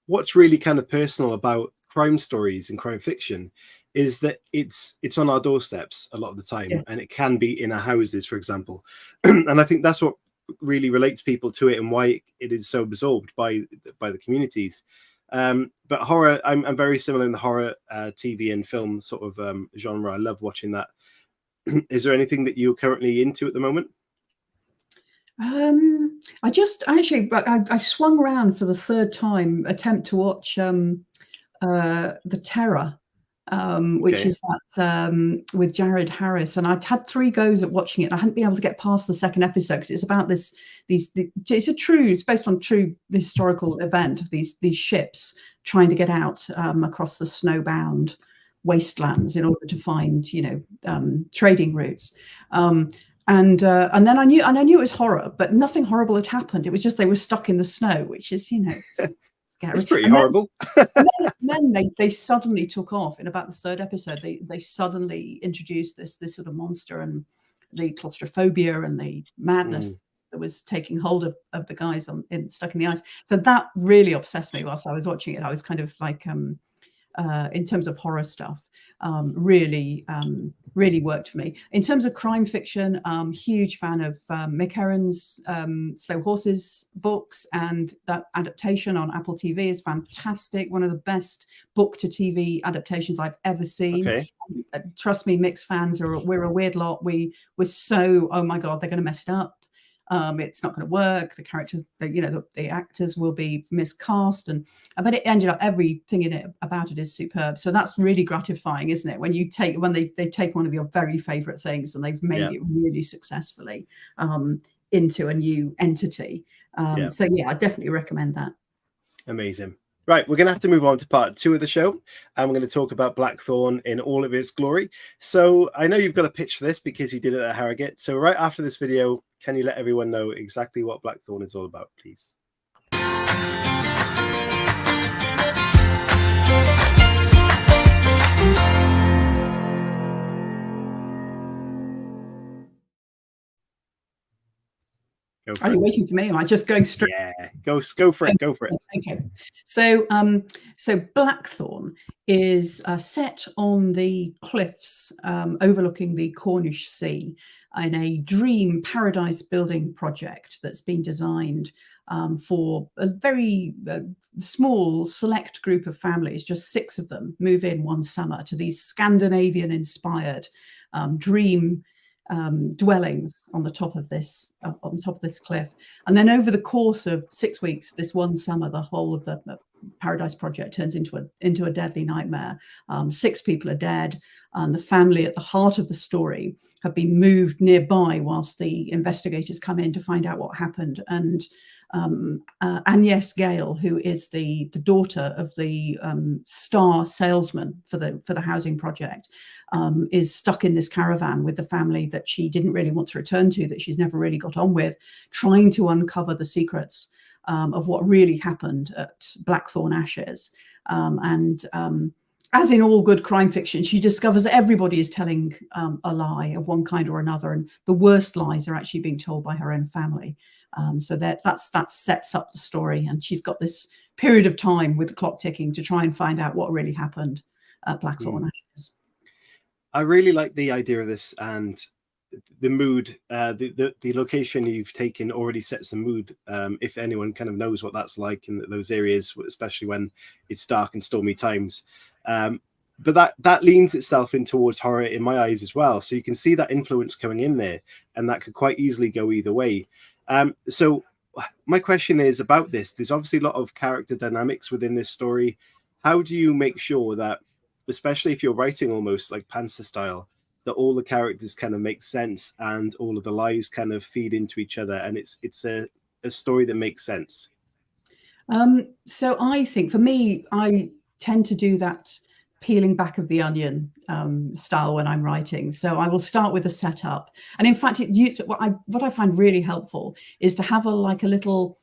what's really kind of personal about crime stories and crime fiction is that it's on our doorsteps a lot of the time, and it can be in our houses, for example. And I think that's what really relates people to it, and why it is so absorbed by the communities. But horror, I'm very similar in the horror TV and film sort of genre. I love watching that. Is there anything that you're currently into at the moment? I swung around for the third time, attempt to watch The Terror, which is that with Jared Harris, and I'd had 3 goes at watching it. I hadn't been able to get past the second episode, because it's about it's based on true historical event of these ships trying to get out across the snowbound wastelands in order to find trading routes, and then I knew it was horror, but nothing horrible had happened. It was just they were stuck in the snow, which is scary. It's pretty horrible. then they suddenly took off in about the 3rd episode. They suddenly introduced this sort of monster, and the claustrophobia and the madness that was taking hold of the guys stuck in the ice. So that really obsessed me whilst I was watching it. I was kind of like in terms of horror stuff, really worked for me. In terms of crime fiction, huge fan of Mick Herron's Slow Horses books, and that adaptation on Apple TV is fantastic. One of the best book to TV adaptations I've ever seen. Okay. Trust me, Mick's fans we're a weird lot. We're so, oh my God, they're going to mess it up. It's not going to work. The characters, the actors will be miscast, but it ended up, everything in it about it is superb. So that's really gratifying, isn't it? When they take one of your very favourite things and they've made it really successfully into a new entity. So yeah, I definitely recommend that. Amazing. Right, we're going to have to move on to part 2 of the show, and we're going to talk about Blackthorn in all of its glory. So I know you've got a pitch for this because you did it at Harrogate. So right after this video, can you let everyone know exactly what Blackthorn is all about, please? Are you waiting for me? Am I just going straight? Yeah, go for it. Go for it. Okay. So Blackthorn is set on the cliffs overlooking the Cornish Sea in a dream paradise building project that's been designed for a very small select group of families. Just 6 of them move in one summer to these Scandinavian-inspired dream dwellings on the top of this cliff, and then over the course of 6 weeks, this one summer, the whole of the Paradise Project turns into a deadly nightmare. 6 people are dead, and the family at the heart of the story have been moved nearby whilst the investigators come in to find out what happened. And Agnes Gale, who is the daughter of the star salesman for the housing project, is stuck in this caravan with the family that she didn't really want to return to, that she's never really got on with, trying to uncover the secrets of what really happened at Blackthorn Ashes. As in all good crime fiction, she discovers that everybody is telling a lie of one kind or another, and the worst lies are actually being told by her own family. So that sets up the story, and she's got this period of time with the clock ticking to try and find out what really happened at Blackthorn Ashes. I really like the idea of this, and the mood, the location you've taken already sets the mood. If anyone kind of knows what that's like in those areas, especially when it's dark and stormy times. But that leans itself in towards horror in my eyes as well. So you can see that influence coming in there, and that could quite easily go either way. So my question is about this. There's obviously a lot of character dynamics within this story. How do you make sure that, especially if you're writing almost like Panther style, that all the characters kind of make sense and all of the lies kind of feed into each other, and it's a story that makes sense? So I think for me, I tend to do that peeling back of the onion style when I'm writing. So I will start with a setup, and in fact, what I find really helpful is to have a little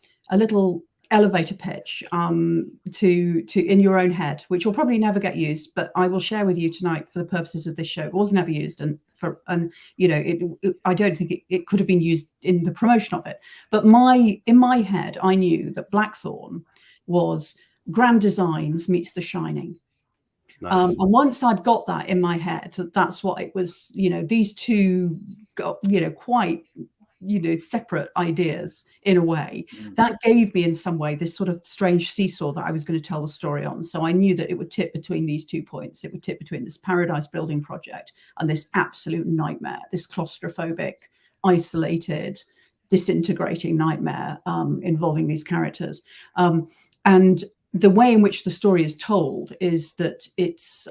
elevator pitch to in your own head, which will probably never get used, but I will share with you tonight for the purposes of this show. It was never used, and I don't think it could have been used in the promotion of it. But in my head, I knew that Blackthorn was Grand Designs meets The Shining. Nice. And once I'd got that in my head, that's what it was. These two got quite separate ideas in a way. That gave me in some way this sort of strange seesaw that I was going to tell the story on. So I knew that it would tip between these 2 points. It would tip between this paradise building project and this absolute nightmare, this claustrophobic, isolated, disintegrating nightmare involving these characters. And the way in which the story is told is that it's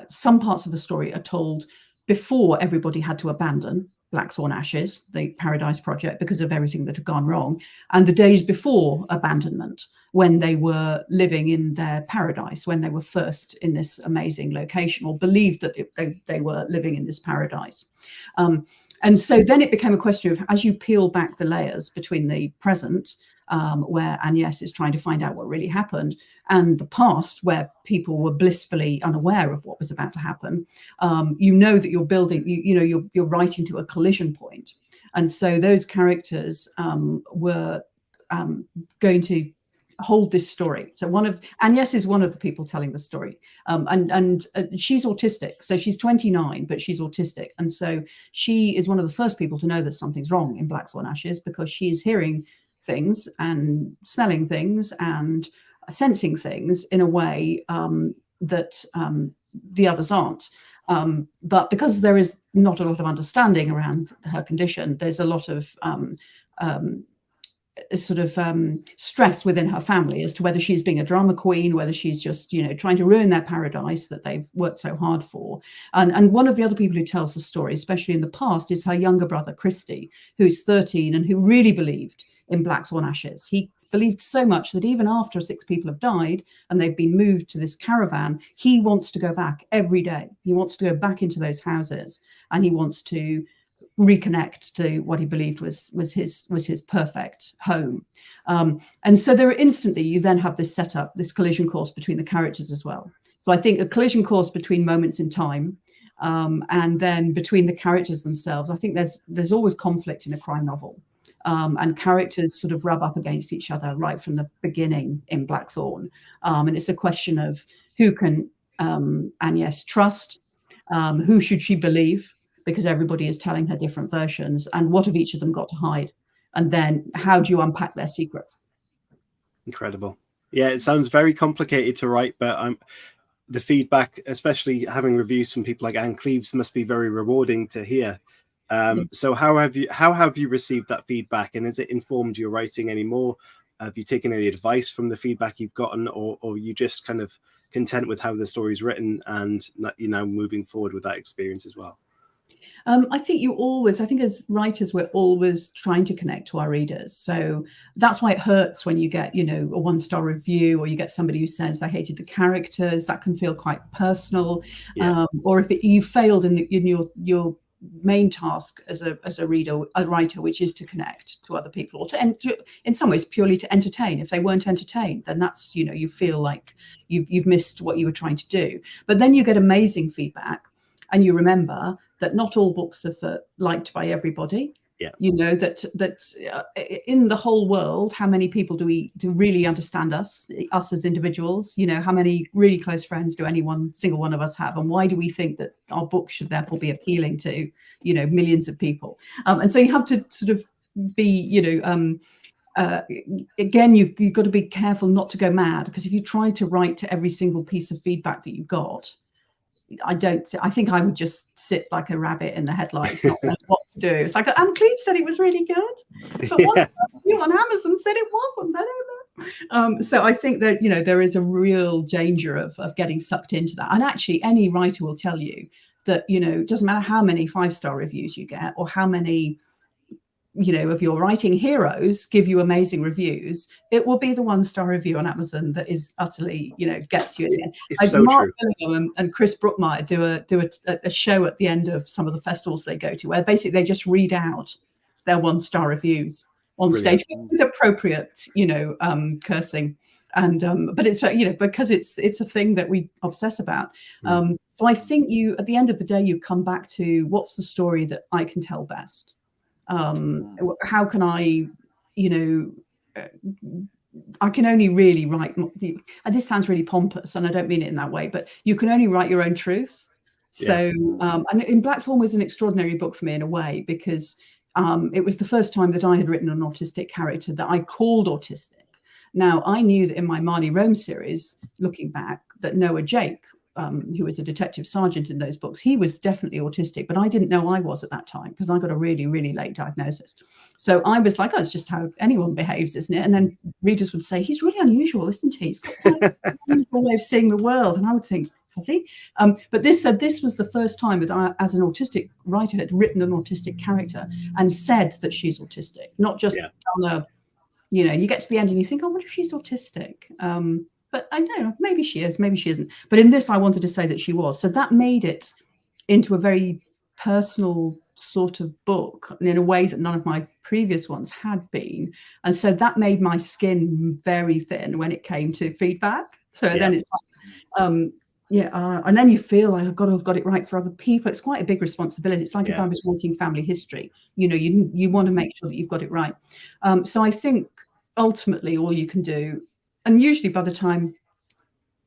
some parts of the story are told before everybody had to abandon Blackthorn Ashes, the Paradise Project, because of everything that had gone wrong, and the days before abandonment, when they were living in their paradise, when they were first in this amazing location, or believed that they were living in this paradise. And so then it became a question of, as you peel back the layers between the present, where Agnes is trying to find out what really happened, and the past, where people were blissfully unaware of what was about to happen, that you're building, you're writing to a collision point. And so those characters were going to hold this story. So Agnes is one of the people telling the story, and she's autistic. So she's 29, but she's autistic, and so she is one of the first people to know that something's wrong in Blackthorn Ashes, because she's hearing things and smelling things and sensing things in a way that the others aren't. But because there is not a lot of understanding around her condition, there's a lot of stress within her family as to whether she's being a drama queen, whether she's just, trying to ruin their paradise that they've worked so hard for. And one of the other people who tells the story, especially in the past, is her younger brother, Christy, who's 13 and who really believed in Blackthorn ashes. He believed so much that even after 6 people have died and they've been moved to this caravan, he wants to go back every day. He wants to go back into those houses and he wants to reconnect to what he believed was his perfect home. And so there instantly you then have this setup, this collision course between the characters as well. So I think a collision course between moments in time, and then between the characters themselves. I think there's always conflict in a crime novel. And characters sort of rub up against each other right from the beginning in Blackthorn. And it's a question of who can Agnes trust, who should she believe, because everybody is telling her different versions, and what have each of them got to hide? And then how do you unpack their secrets? Incredible. Yeah, it sounds very complicated to write, but the feedback, especially having reviews from people like Anne Cleeves, must be very rewarding to hear. So how have you received that feedback, and has it informed your writing anymore? Have you taken any advice from the feedback you've gotten, or are you just kind of content with how the story's written and moving forward with that experience as well? I think as writers, we're always trying to connect to our readers. So that's why it hurts when you get, a 1-star review, or you get somebody who says they hated the characters. That can feel quite personal. Yeah. Or if you failed in your main task as a writer, which is to connect to other people, or in some ways purely to entertain. If they weren't entertained, then that's, you feel like you've missed what you were trying to do. But then you get amazing feedback, and you remember that not all books are liked by everybody. Yeah. That in the whole world, how many people do really understand us as individuals? How many really close friends do any single one of us have? And why do we think that our book should therefore be appealing to, millions of people? And so you have to sort of be, again, you've got to be careful not to go mad, because if you try to write to every single piece of feedback that you got, I think I would just sit like a rabbit in the headlights, not knowing what to do. It's like, Anne Cleeves said it was really good, but one review on Amazon said it wasn't. I don't know. So I think that, there is a real danger of getting sucked into that. And actually, any writer will tell you that, it doesn't matter how many 5-star reviews you get, or how many, of your writing heroes give you amazing reviews, it will be the 1-star review on Amazon that is utterly, gets you in the end. So Mark Billingham and Chris Brookmeyer do a show at the end of some of the festivals they go to, where basically they just read out their 1-star reviews on stage with appropriate, cursing. And but it's, because it's a thing that we obsess about. So I think at the end of the day, you come back to, what's the story that I can tell best? How can I, I can only really write, and this sounds really pompous and I don't mean it in that way, but you can only write your own truth. So, and in Blackthorn was an extraordinary book for me in a way, because it was the first time that I had written an autistic character that I called autistic. Now, I knew that in my Marnie Rome series, looking back, that Noah Jake, who was a detective sergeant in those books, he was definitely autistic, but I didn't know I was at that time, because I got a really, really late diagnosis. So I was like, it's just how anyone behaves, isn't it? And then readers would say, he's really unusual, isn't he? He's got quite an unusual way of seeing the world. And I would think, has he? But this was the first time that I, as an autistic writer, had written an autistic character and said that she's autistic, not just on a, you get to the end and you think, I wonder if she's autistic. But I don't know, maybe she is, maybe she isn't. But in this, I wanted to say that she was. So that made it into a very personal sort of book, in a way that none of my previous ones had been. And so that made my skin very thin when it came to feedback. So then it's like, and then you feel like, I've got to have got it right for other people. It's quite a big responsibility. It's like if I was writing family history, you want to make sure that you've got it right. So I think ultimately all you can do, and usually by the time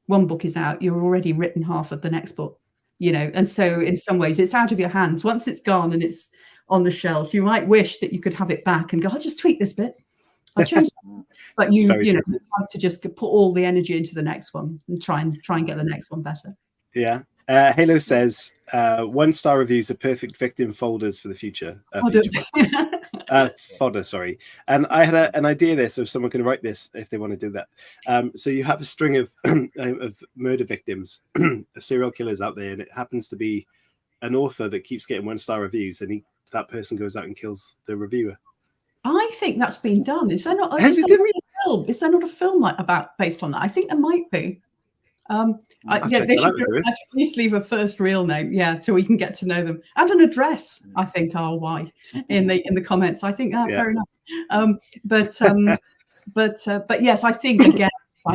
one book is out, you're already written half of the next book, and so in some ways it's out of your hands. Once it's gone and it's on the shelf, you might wish that you could have it back and go, I'll just tweak this bit, I'll change that. But you have to just put all the energy into the next one and try and get the next one better. Yeah. Halo says 1-star reviews are perfect victim folders for the future. Fodder, sorry. And I had an idea there, so someone can write this if they want to do that. So you have a string of murder victims, serial killers out there, and it happens to be an author that keeps getting 1-star reviews, and that person goes out and kills the reviewer. I think that's been done. Is there not? Has is it there done? not a film? Is there not a film based on that? I think there might be. They should at least leave a first real name, so we can get to know them, and an address. I think RY in the comments. I think fair enough. But yes, I think again,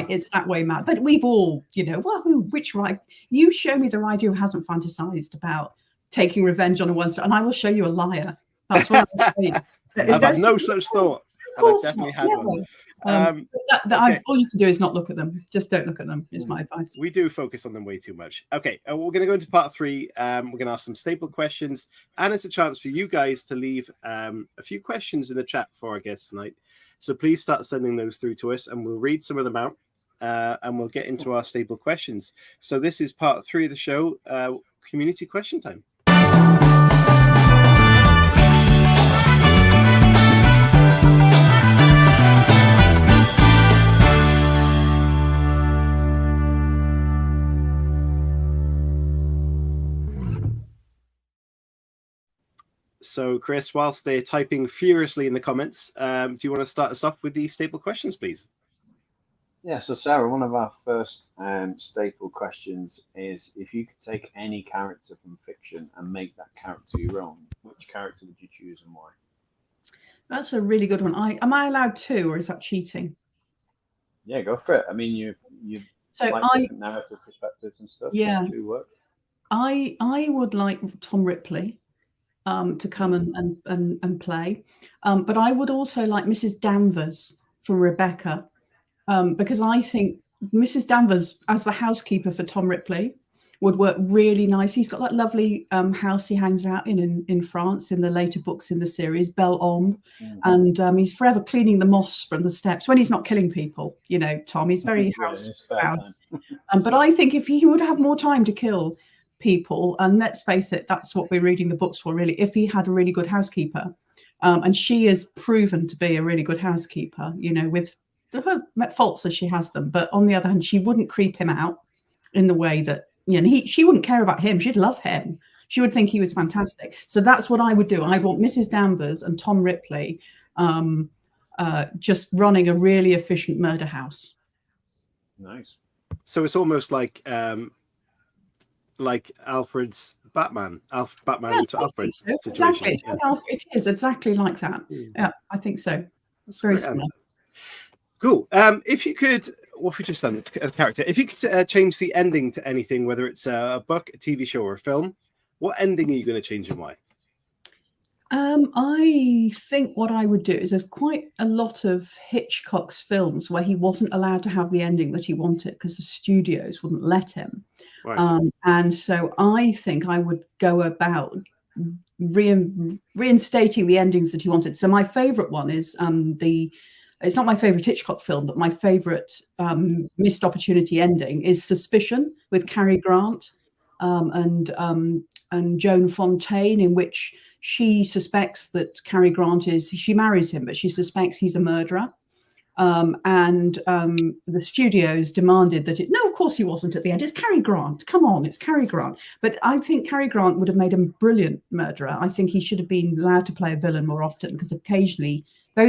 it's that way, Matt. But we've all, which right? You show me the writer who hasn't fantasized about taking revenge on a 1-star, and I will show you a liar. That's what I'm saying. I've had no such thought. Of course, I've definitely had one. All you can do is not look at them. Just don't look at them, is my advice. We do focus on them way too much. Okay, we're going to go into part 3. We're going to ask some staple questions, and it's a chance for you guys to leave a few questions in the chat for our guests tonight. So please start sending those through to us, and we'll read some of them out, and we'll get into our staple questions. So this is part 3 of the show, community question time. So, Chris, whilst they're typing furiously in the comments, do you want to start us off with the staple questions, please? Yeah, so Sarah, one of our first staple questions is, if you could take any character from fiction and make that character your own, which character would you choose and why? That's a really good one. Am I allowed 2, or is that cheating? Yeah, go for it. I mean, you like different narrative perspectives and stuff. Yeah, so work. I would like Tom Ripley to come and play, but I would also like Mrs. Danvers from Rebecca, because I think Mrs. Danvers as the housekeeper for Tom Ripley would work really nice. He's got that lovely house he hangs out in France in the later books in the series, Belle Ombre, and he's forever cleaning the moss from the steps when he's not killing people. Tom, he's very house proud. But I think if he would have more time to kill people, and let's face it, that's what we're reading the books for, really. If he had a really good housekeeper, and she is proven to be a really good housekeeper, with her faults as she has them, but on the other hand, she wouldn't creep him out in the way that she wouldn't care about him. She'd love him. She would think he was fantastic. So that's what I would do. I want Mrs. Danvers and Tom Ripley just running a really efficient murder house. Nice. So it's almost like Alfred's Batman. Batman to Alfred's situation. Exactly. It is exactly like that. Yeah, I think so. It's very similar. Cool. If you could, what have we just done? A character. If you could change the ending to anything, whether it's a book, a TV show, or a film, what ending are you going to change and why? I think what I would do is, there's quite a lot of Hitchcock's films where he wasn't allowed to have the ending that he wanted because the studios wouldn't let him. Right. And so I think I would go about reinstating the endings that he wanted. So my favorite one is it's not my favorite Hitchcock film, but my favorite missed opportunity ending is Suspicion with Cary Grant and Joan Fontaine, in which she suspects that Cary Grant she marries him, but she suspects he's a murderer. And the studios demanded that no, of course he wasn't at the end. It's Cary Grant. Come on, it's Cary Grant. But I think Cary Grant would have made a brilliant murderer. I think he should have been allowed to play a villain more often, because occasionally,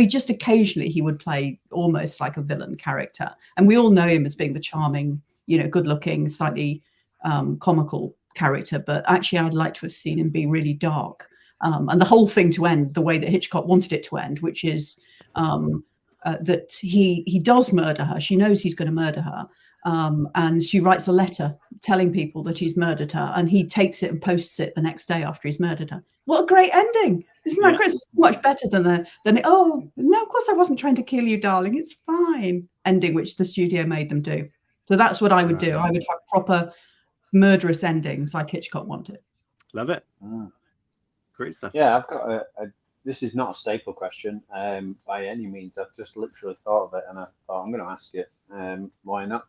just occasionally, he would play almost like a villain character. And we all know him as being the charming, good-looking, slightly comical character. But actually, I'd like to have seen him be really dark. And the whole thing to end the way that Hitchcock wanted it to end, which is that he does murder her. She knows he's going to murder her. And she writes a letter telling people that he's murdered her, and he takes it and posts it the next day after he's murdered her. What a great ending. Isn't that great? It's much better than oh, no, of course I wasn't trying to kill you, darling. It's fine. Ending, which the studio made them do. So that's what I would do. I would have proper murderous endings like Hitchcock wanted. Love it. Great stuff. Yeah, I've got this is not a staple question by any means. I've just literally thought of it, and I thought I'm going to ask it. Why not?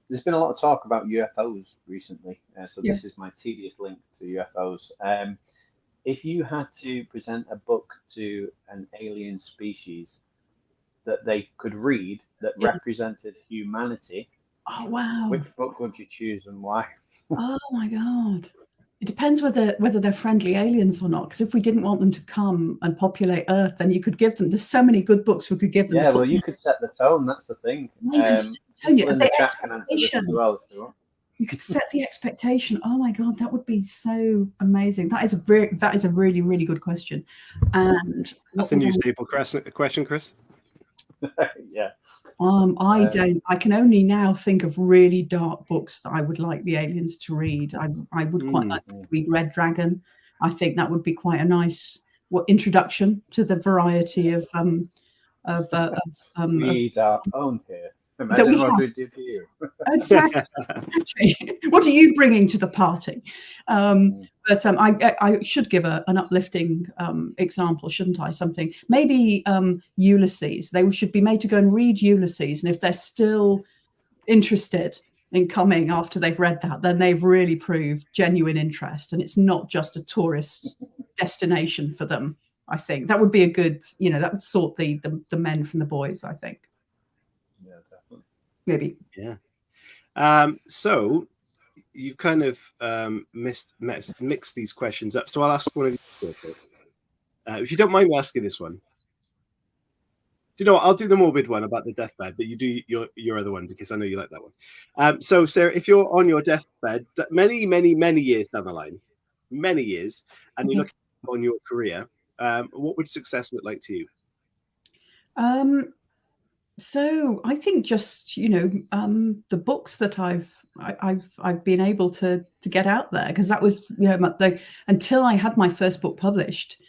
There's been a lot of talk about UFOs recently, so Yeah. this is my tedious link to UFOs. If you had to present a book to an alien species that they could read that Yeah. represented humanity, Oh wow. which book would you choose and why? Oh my God. It depends whether they're friendly aliens or not. Because if we didn't want them to come and populate Earth, then you could give them. There's so many good books we could give them. Yeah, well, you could set the tone. That's the thing. You could set the tone, People in the the chat can answer this as expectation. well if they want. You could set the expectation. Oh my God, that would be so amazing. That is a really, really good question. And That's a new staple question, Chris. Yeah. I can only now think of really dark books that I would like the aliens to read. I would quite like to read Red Dragon. I think that would be quite a nice introduction to the variety of Read our own here. Imagine what we do for you. Exactly. What are you bringing to the party? But I should give an uplifting example, shouldn't I? Something maybe Ulysses. They should be made to go and read Ulysses, and if they're still interested in coming after they've read that, then they've really proved genuine interest, and it's not just a tourist destination for them. I think that would be a good, that would sort the men from the boys, I think. Yeah, definitely. Maybe. Yeah. So you've kind of mixed these questions up. So I'll ask one of you. If you don't mind me asking this one. Do you know what? I'll do the morbid one about the deathbed, but you do your other one because I know you like that one. So Sarah, if you're on your deathbed many, many, many years down the line, many years, and you look on your career, what would success look like to you? So I think just the books that I've been able to get out there, because that was until I had my first book published,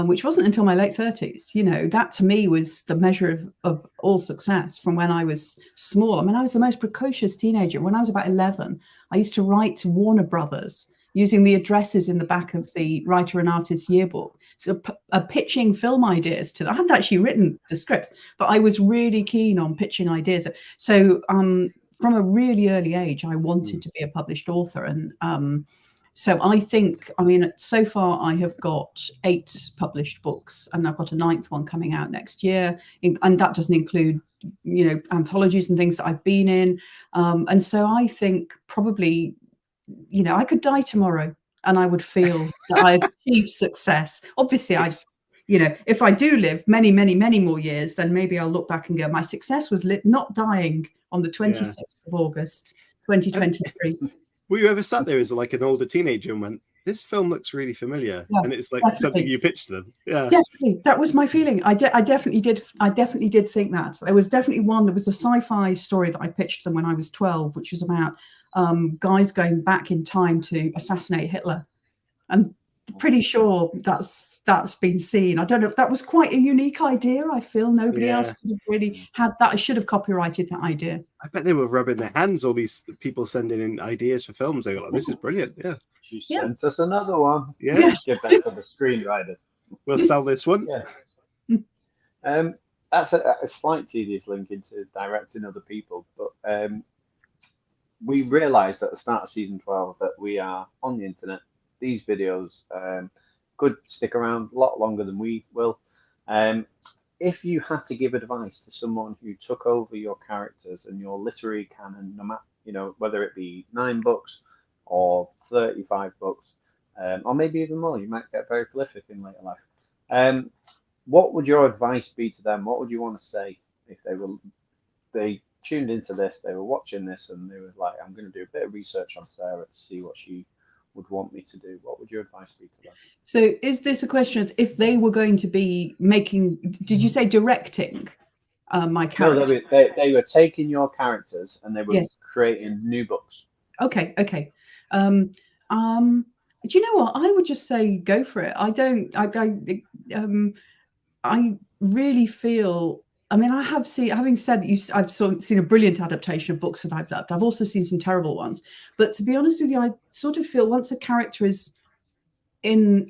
which wasn't until my late 30s. That to me was the measure of all success from when I was small. I mean, I was the most precocious teenager. When I was about 11, I used to write to Warner Brothers using the addresses in the back of the writer and artist yearbook. So pitching film ideas to them. I hadn't actually written the scripts, but I was really keen on pitching ideas. So from a really early age, I wanted to be a published author. And so I think, so far I have got 8 published books, and I've got a 9th one coming out next year. And that doesn't include, anthologies and things that I've been in. And so I think probably, I could die tomorrow and I would feel that I've achieved success. Obviously, if I do live many, many, many more years, then maybe I'll look back and go, my success was not dying on the 26th of August, 2023. Were you ever sat there as like an older teenager and went, this film looks really familiar? Yeah, and it's like definitely. something you pitched them. Yeah, definitely. That was my feeling. I definitely did. I definitely did think that. There was definitely one. There was a sci-fi story that I pitched them when I was 12, which was about guys going back in time to assassinate Hitler. I'm pretty sure that's been seen. I don't know if that was quite a unique idea. I feel nobody else could have really had that. I should have copyrighted that idea. I bet they were rubbing their hands, all these people sending in ideas for films. They were like, this is brilliant. Yeah. She sent us another one. Yeah. Yes. Give that to the screenwriters. We'll sell this one. Yeah. That's a slight tedious link into directing other people, but we realised at the start of season 12 that we are on the internet. These videos could stick around a lot longer than we will. If you had to give advice to someone who took over your characters and your literary canon, no matter, whether it be 9 books or 35 books, or maybe even more, you might get very prolific in later life. What would your advice be to them? What would you want to say if they tuned into this, they were watching this, and they were like, I'm going to do a bit of research on Sarah to see what she would want me to do? What would your advice be to them? So is this a question of if they were going to be making, did you say directing my character? No, they were taking your characters and they were creating new books. Okay. Do you know what? I would just say go for it. I really feel, I have seen, having said that I've seen a brilliant adaptation of books that I've loved. I've also seen some terrible ones. But to be honest with you, I sort of feel once a character is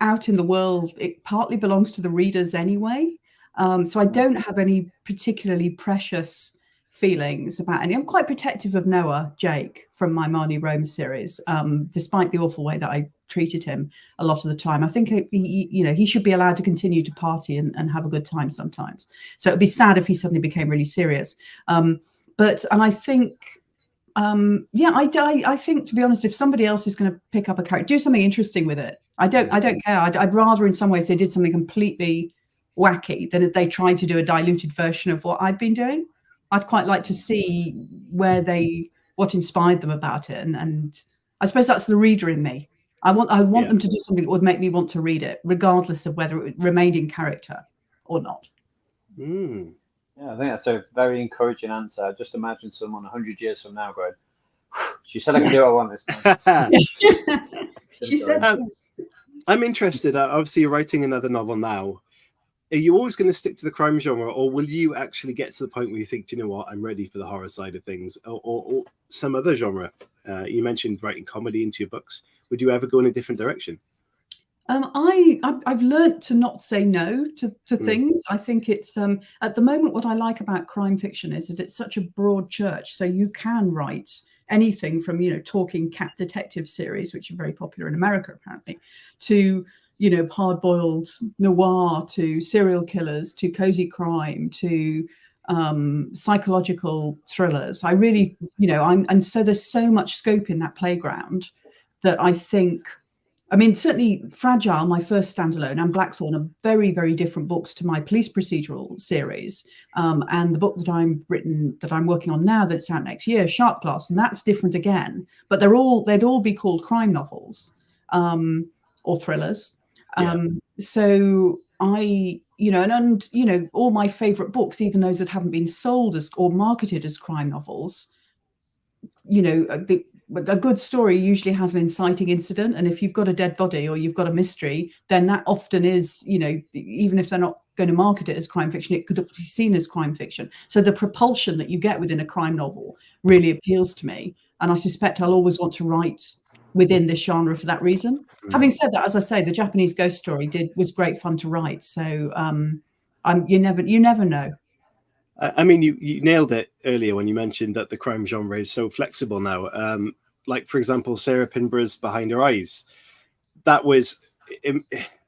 out in the world, it partly belongs to the readers anyway. So I don't have any particularly precious feelings about any. I'm quite protective of Noah, Jake, from my Marnie Rome series, despite the awful way that I treated him a lot of the time. I think he should be allowed to continue to party and have a good time sometimes. So it'd be sad if he suddenly became really serious. I think, I think, to be honest, if somebody else is going to pick up a character, do something interesting with it. I don't care. I'd rather, in some ways, they did something completely wacky than if they tried to do a diluted version of what I'd been doing. I'd quite like to see what inspired them about it, and I suppose that's the reader in me. I want them to do something that would make me want to read it, regardless of whether it remained in character or not. Yeah, I think that's a very encouraging answer. Just imagine someone 100 years from now going, "She said I can do what I want this time." She said so. I'm interested. Obviously, you're writing another novel now. Are you always going to stick to the crime genre, or will you actually get to the point where you think, do you know what, I'm ready for the horror side of things, or some other genre? You mentioned writing comedy into your books. Would you ever go in a different direction? I've learned to not say no to things. I think it's at the moment, what I like about crime fiction is that it's such a broad church. So you can write anything from, talking cat detective series, which are very popular in America apparently, to hard-boiled noir, to serial killers, to cozy crime, to psychological thrillers. I really, and so there's so much scope in that playground that I think, certainly Fragile, my first standalone, and Blackthorn are very, very different books to my police procedural series. And the book that I'm working on now, that's out next year, Sharp Class, and that's different again. But they'd all be called crime novels or thrillers. So I, all my favorite books, even those that haven't been sold as or marketed as crime novels, a good story usually has an inciting incident. And if you've got a dead body or you've got a mystery, then that often is, even if they're not going to market it as crime fiction, it could be seen as crime fiction. So the propulsion that you get within a crime novel really appeals to me. And I suspect I'll always want to write within this genre for that reason. Having said that, as I say, the Japanese ghost story was great fun to write. So you never know. You nailed it earlier when you mentioned that the crime genre is so flexible now. Like, for example, Sarah Pinborough's Behind Her Eyes. That was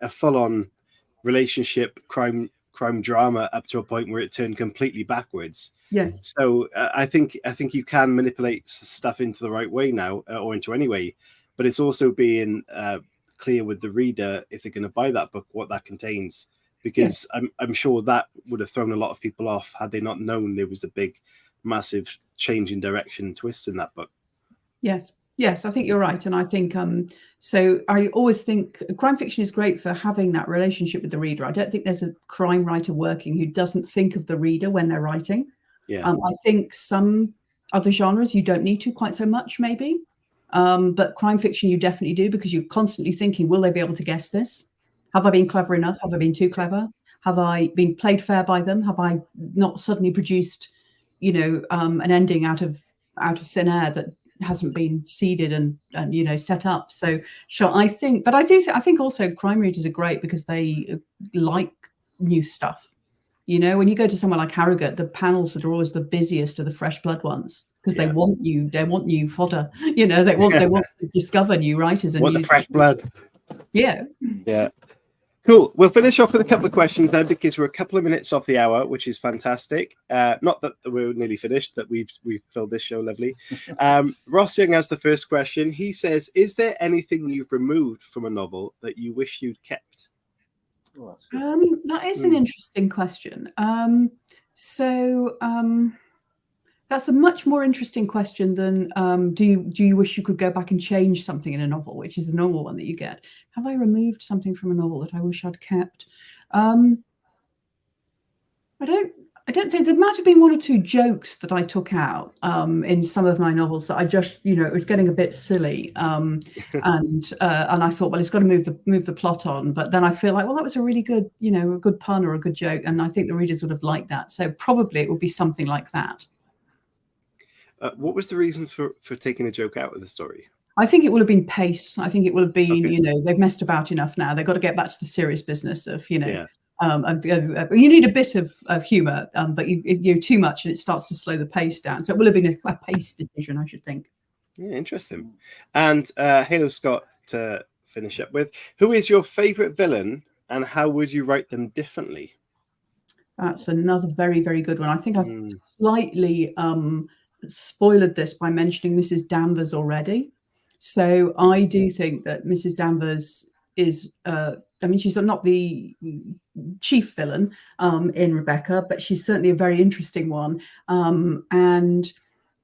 a full-on relationship crime drama up to a point where it turned completely backwards. Yes. So I think you can manipulate stuff into the right way now, or into any way. But it's also being clear with the reader, if they're going to buy that book, what that contains. Because I'm sure that would have thrown a lot of people off had they not known there was a big, massive change in direction and twist in that book. Yes, I think you're right. And I think, so I always think crime fiction is great for having that relationship with the reader. I don't think there's a crime writer working who doesn't think of the reader when they're writing. I think some other genres you don't need to quite so much, maybe. But crime fiction you definitely do, because you're constantly thinking, will they be able to guess this? Have I been clever enough? Have I been too clever? Have I been played fair by them? Have I not suddenly produced, an ending out of thin air that hasn't been seeded and set up? So sure, I think also crime readers are great because they like new stuff. When you go to somewhere like Harrogate, the panels that are always the busiest are the fresh blood ones, because they want new fodder. They want to discover new writers and the fresh blood. Yeah. Cool. We'll finish off with a couple of questions then, because we're a couple of minutes off the hour, which is fantastic. Not that we're nearly finished, that we've filled this show lovely. Ross Young has the first question. He says, is there anything you've removed from a novel that you wish you'd kept? That is an interesting question. That's a much more interesting question than do you wish you could go back and change something in a novel, which is the normal one that you get. Have I removed something from a novel that I wish I'd kept? I don't think there might have been one or two jokes that I took out in some of my novels that I just, it was getting a bit silly, and I thought, well, it's got to move the plot on. But then I feel like, well, that was a really good, a good pun or a good joke, and I think the readers would have liked that. So probably it would be something like that. What was the reason for taking a joke out of the story? I think it will have been pace. I think it will have been, they've messed about enough now. They've got to get back to the serious business of, You need a bit of humour, but you too much and it starts to slow the pace down. So it will have been a pace decision, I should think. Yeah, interesting. And Halo Scott, to finish up with, who is your favourite villain and how would you write them differently? That's another very, very good one. I think I've slightly spoiled this by mentioning Mrs. Danvers already. So I do think that Mrs. Danvers is, she's not the chief villain in Rebecca, but she's certainly a very interesting one. And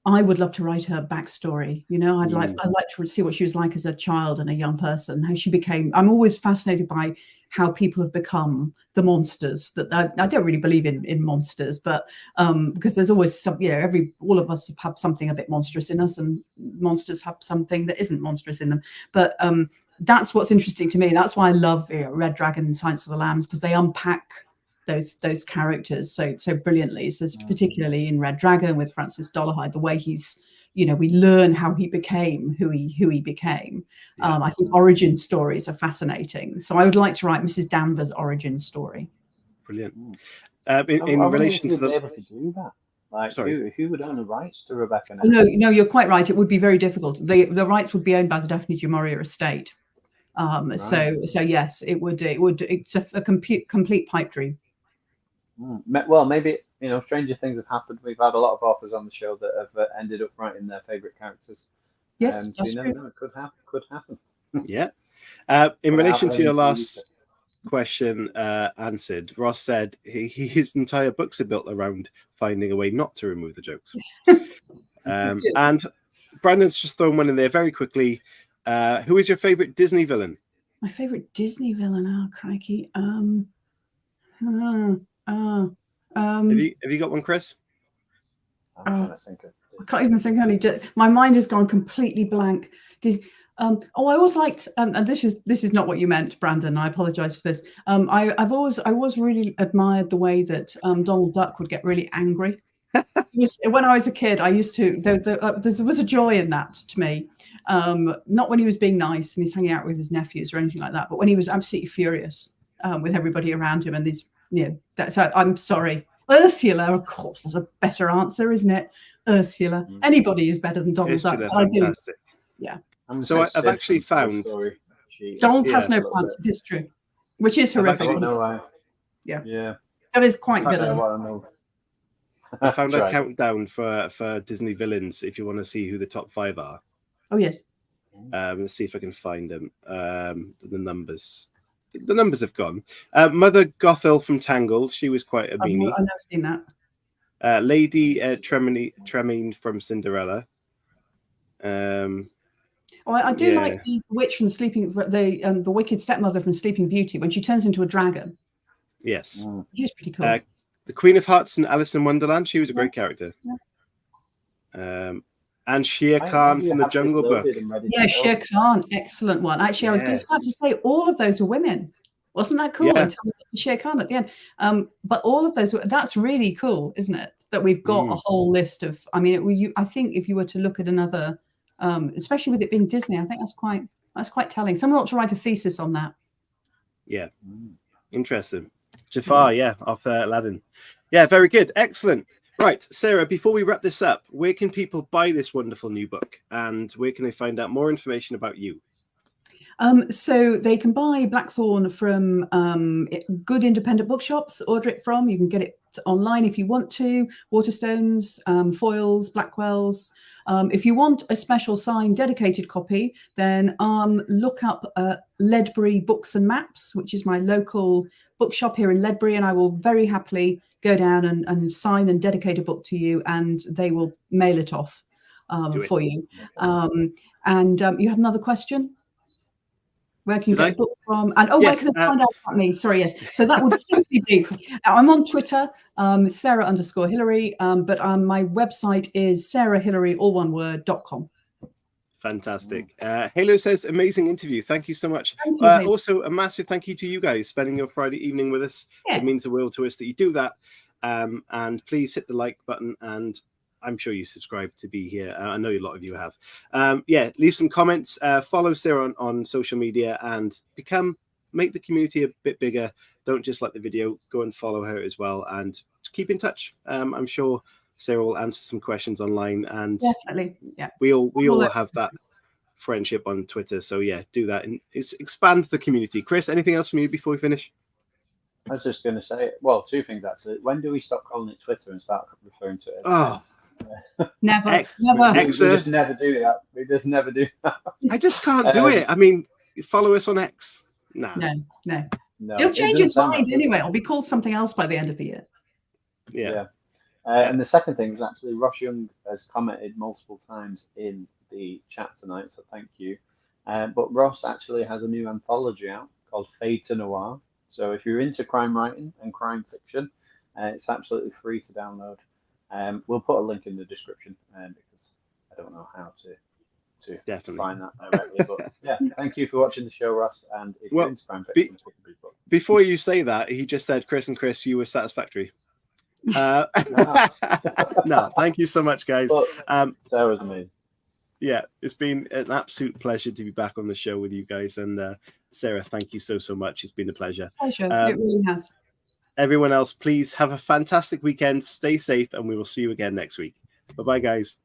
I would love to write her backstory. I'd like to see what she was like as a child and a young person, how she became. I'm always fascinated by how people have become the monsters that I don't really believe in monsters, but because there's always some, all of us have something a bit monstrous in us, and monsters have something that isn't monstrous in them. But that's what's interesting to me. That's why I love Red Dragon and Silence of the Lambs, because they unpack those characters so brilliantly. So particularly in Red Dragon with Francis Dolarhyde, the way he's, we learn how he became who he became. I think origin stories are fascinating. So I would like to write Mrs. Danvers' origin story. Brilliant. In relation to able to do that. Like, sorry, who would own the rights to Rebecca now? No, you're quite right. It would be very difficult. The rights would be owned by the Daphne du Maurier estate. Right. So yes, it would. It's a complete pipe dream. Well, maybe stranger things have happened. We've had a lot of authors on the show that have ended up writing their favourite characters. Yes, so you never know. It could happen. Yeah. In relation to your last question answered, Ross said his entire books are built around finding a way not to remove the jokes. And Brandon's just thrown one in there very quickly. Who is your favourite Disney villain? My favourite Disney villain? Oh, crikey. Have you got one, Chris? I'm trying to think of I can't even think any. My mind has gone completely blank. I always liked, and this is not what you meant, Brandon. I apologise for this. I always really admired the way that Donald Duck would get really angry. When I was a kid, I used to. There was a joy in that to me. Not when he was being nice and he's hanging out with his nephews or anything like that, but when he was absolutely furious with everybody around him and these. I'm sorry, Ursula. Of course, there's a better answer, isn't it? Ursula. Anybody is better than Donald Duck. Fantastic. Yeah. So I've actually found Donald has no plants. It is true, which is horrific. Yeah. That is quite villainous. I found a countdown for Disney villains. If you want to see who the top 5 are. Oh yes. Let's see if I can find them. The numbers. The numbers have gone. Mother Gothel from Tangled. She was quite a meanie. I've never seen that. Lady Tremaine from Cinderella. I do like the witch from the wicked stepmother from Sleeping Beauty when she turns into a dragon. Yes. She's pretty cool. The Queen of Hearts and Alice in Wonderland. She was a great character. Yeah. And Shere Khan from the Jungle Book. Yeah, Shere Khan, excellent one. Actually, I was just about to say all of those were women. Wasn't that cool? Until Shere Khan at the end. But all of those, that's really cool, isn't it? That we've got a whole list of. I mean, I think if you were to look at another, especially with it being Disney, I think that's quite telling. Someone ought to write a thesis on that. Yeah, interesting. Jafar, off Aladdin. Yeah, very good, excellent. Right, Sarah, before we wrap this up, where can people buy this wonderful new book and where can they find out more information about you? So they can buy Blackthorn from good independent bookshops, order it from. You can get it online if you want to. Waterstones, Foils, Blackwells. If you want a special signed dedicated copy, then look up Ledbury Books and Maps, which is my local bookshop here in Ledbury, and I will very happily go down and sign and dedicate a book to you, and they will mail it off for you. And you had another question? Where can you get a book from? And where can I find out about me? Sorry, yes. So that would simply be, I'm on Twitter, Sarah_Hilary, but my website is sarahhilary, all one word.com. Fantastic. Halo says, amazing interview. Thank you so much. You, also, a massive thank you to you guys spending your Friday evening with us. Yeah. It means the world to us that you do that. And please hit the like button, and I'm sure you subscribe to be here. I know a lot of you have. Leave some comments. Follow Sarah on social media and become make the community a bit bigger. Don't just like the video, go and follow her as well, and keep in touch. I'm sure Sarah will answer some questions online, and definitely, yeah, we all have that friendship on Twitter. So yeah, do that and expand the community. Chris, anything else from you before we finish? I was just going to say, well, two things actually. When do we stop calling it Twitter and start referring to it as X? Never. We just never do that. We just never do that. I just can't do it. I mean, follow us on X. No. He'll change his mind anyway. It'll be called something else by the end of the year. Yeah. And the second thing is actually Ross Young has commented multiple times in the chat tonight, so thank you. But Ross actually has a new anthology out called Fade to Noir. So if you're into crime writing and crime fiction, it's absolutely free to download. We'll put a link in the description because I don't know how to definitely find that directly. But yeah, thank you for watching the show, Ross. And if you're into crime fiction, before you say that, he just said, Chris, you were satisfactory. No, thank you so much, guys. That was amazing. Yeah, it's been an absolute pleasure to be back on the show with you guys. And Sarah, thank you so much. It's been a pleasure. Pleasure. It really has. Everyone else, please have a fantastic weekend. Stay safe, and we will see you again next week. Bye-bye, guys.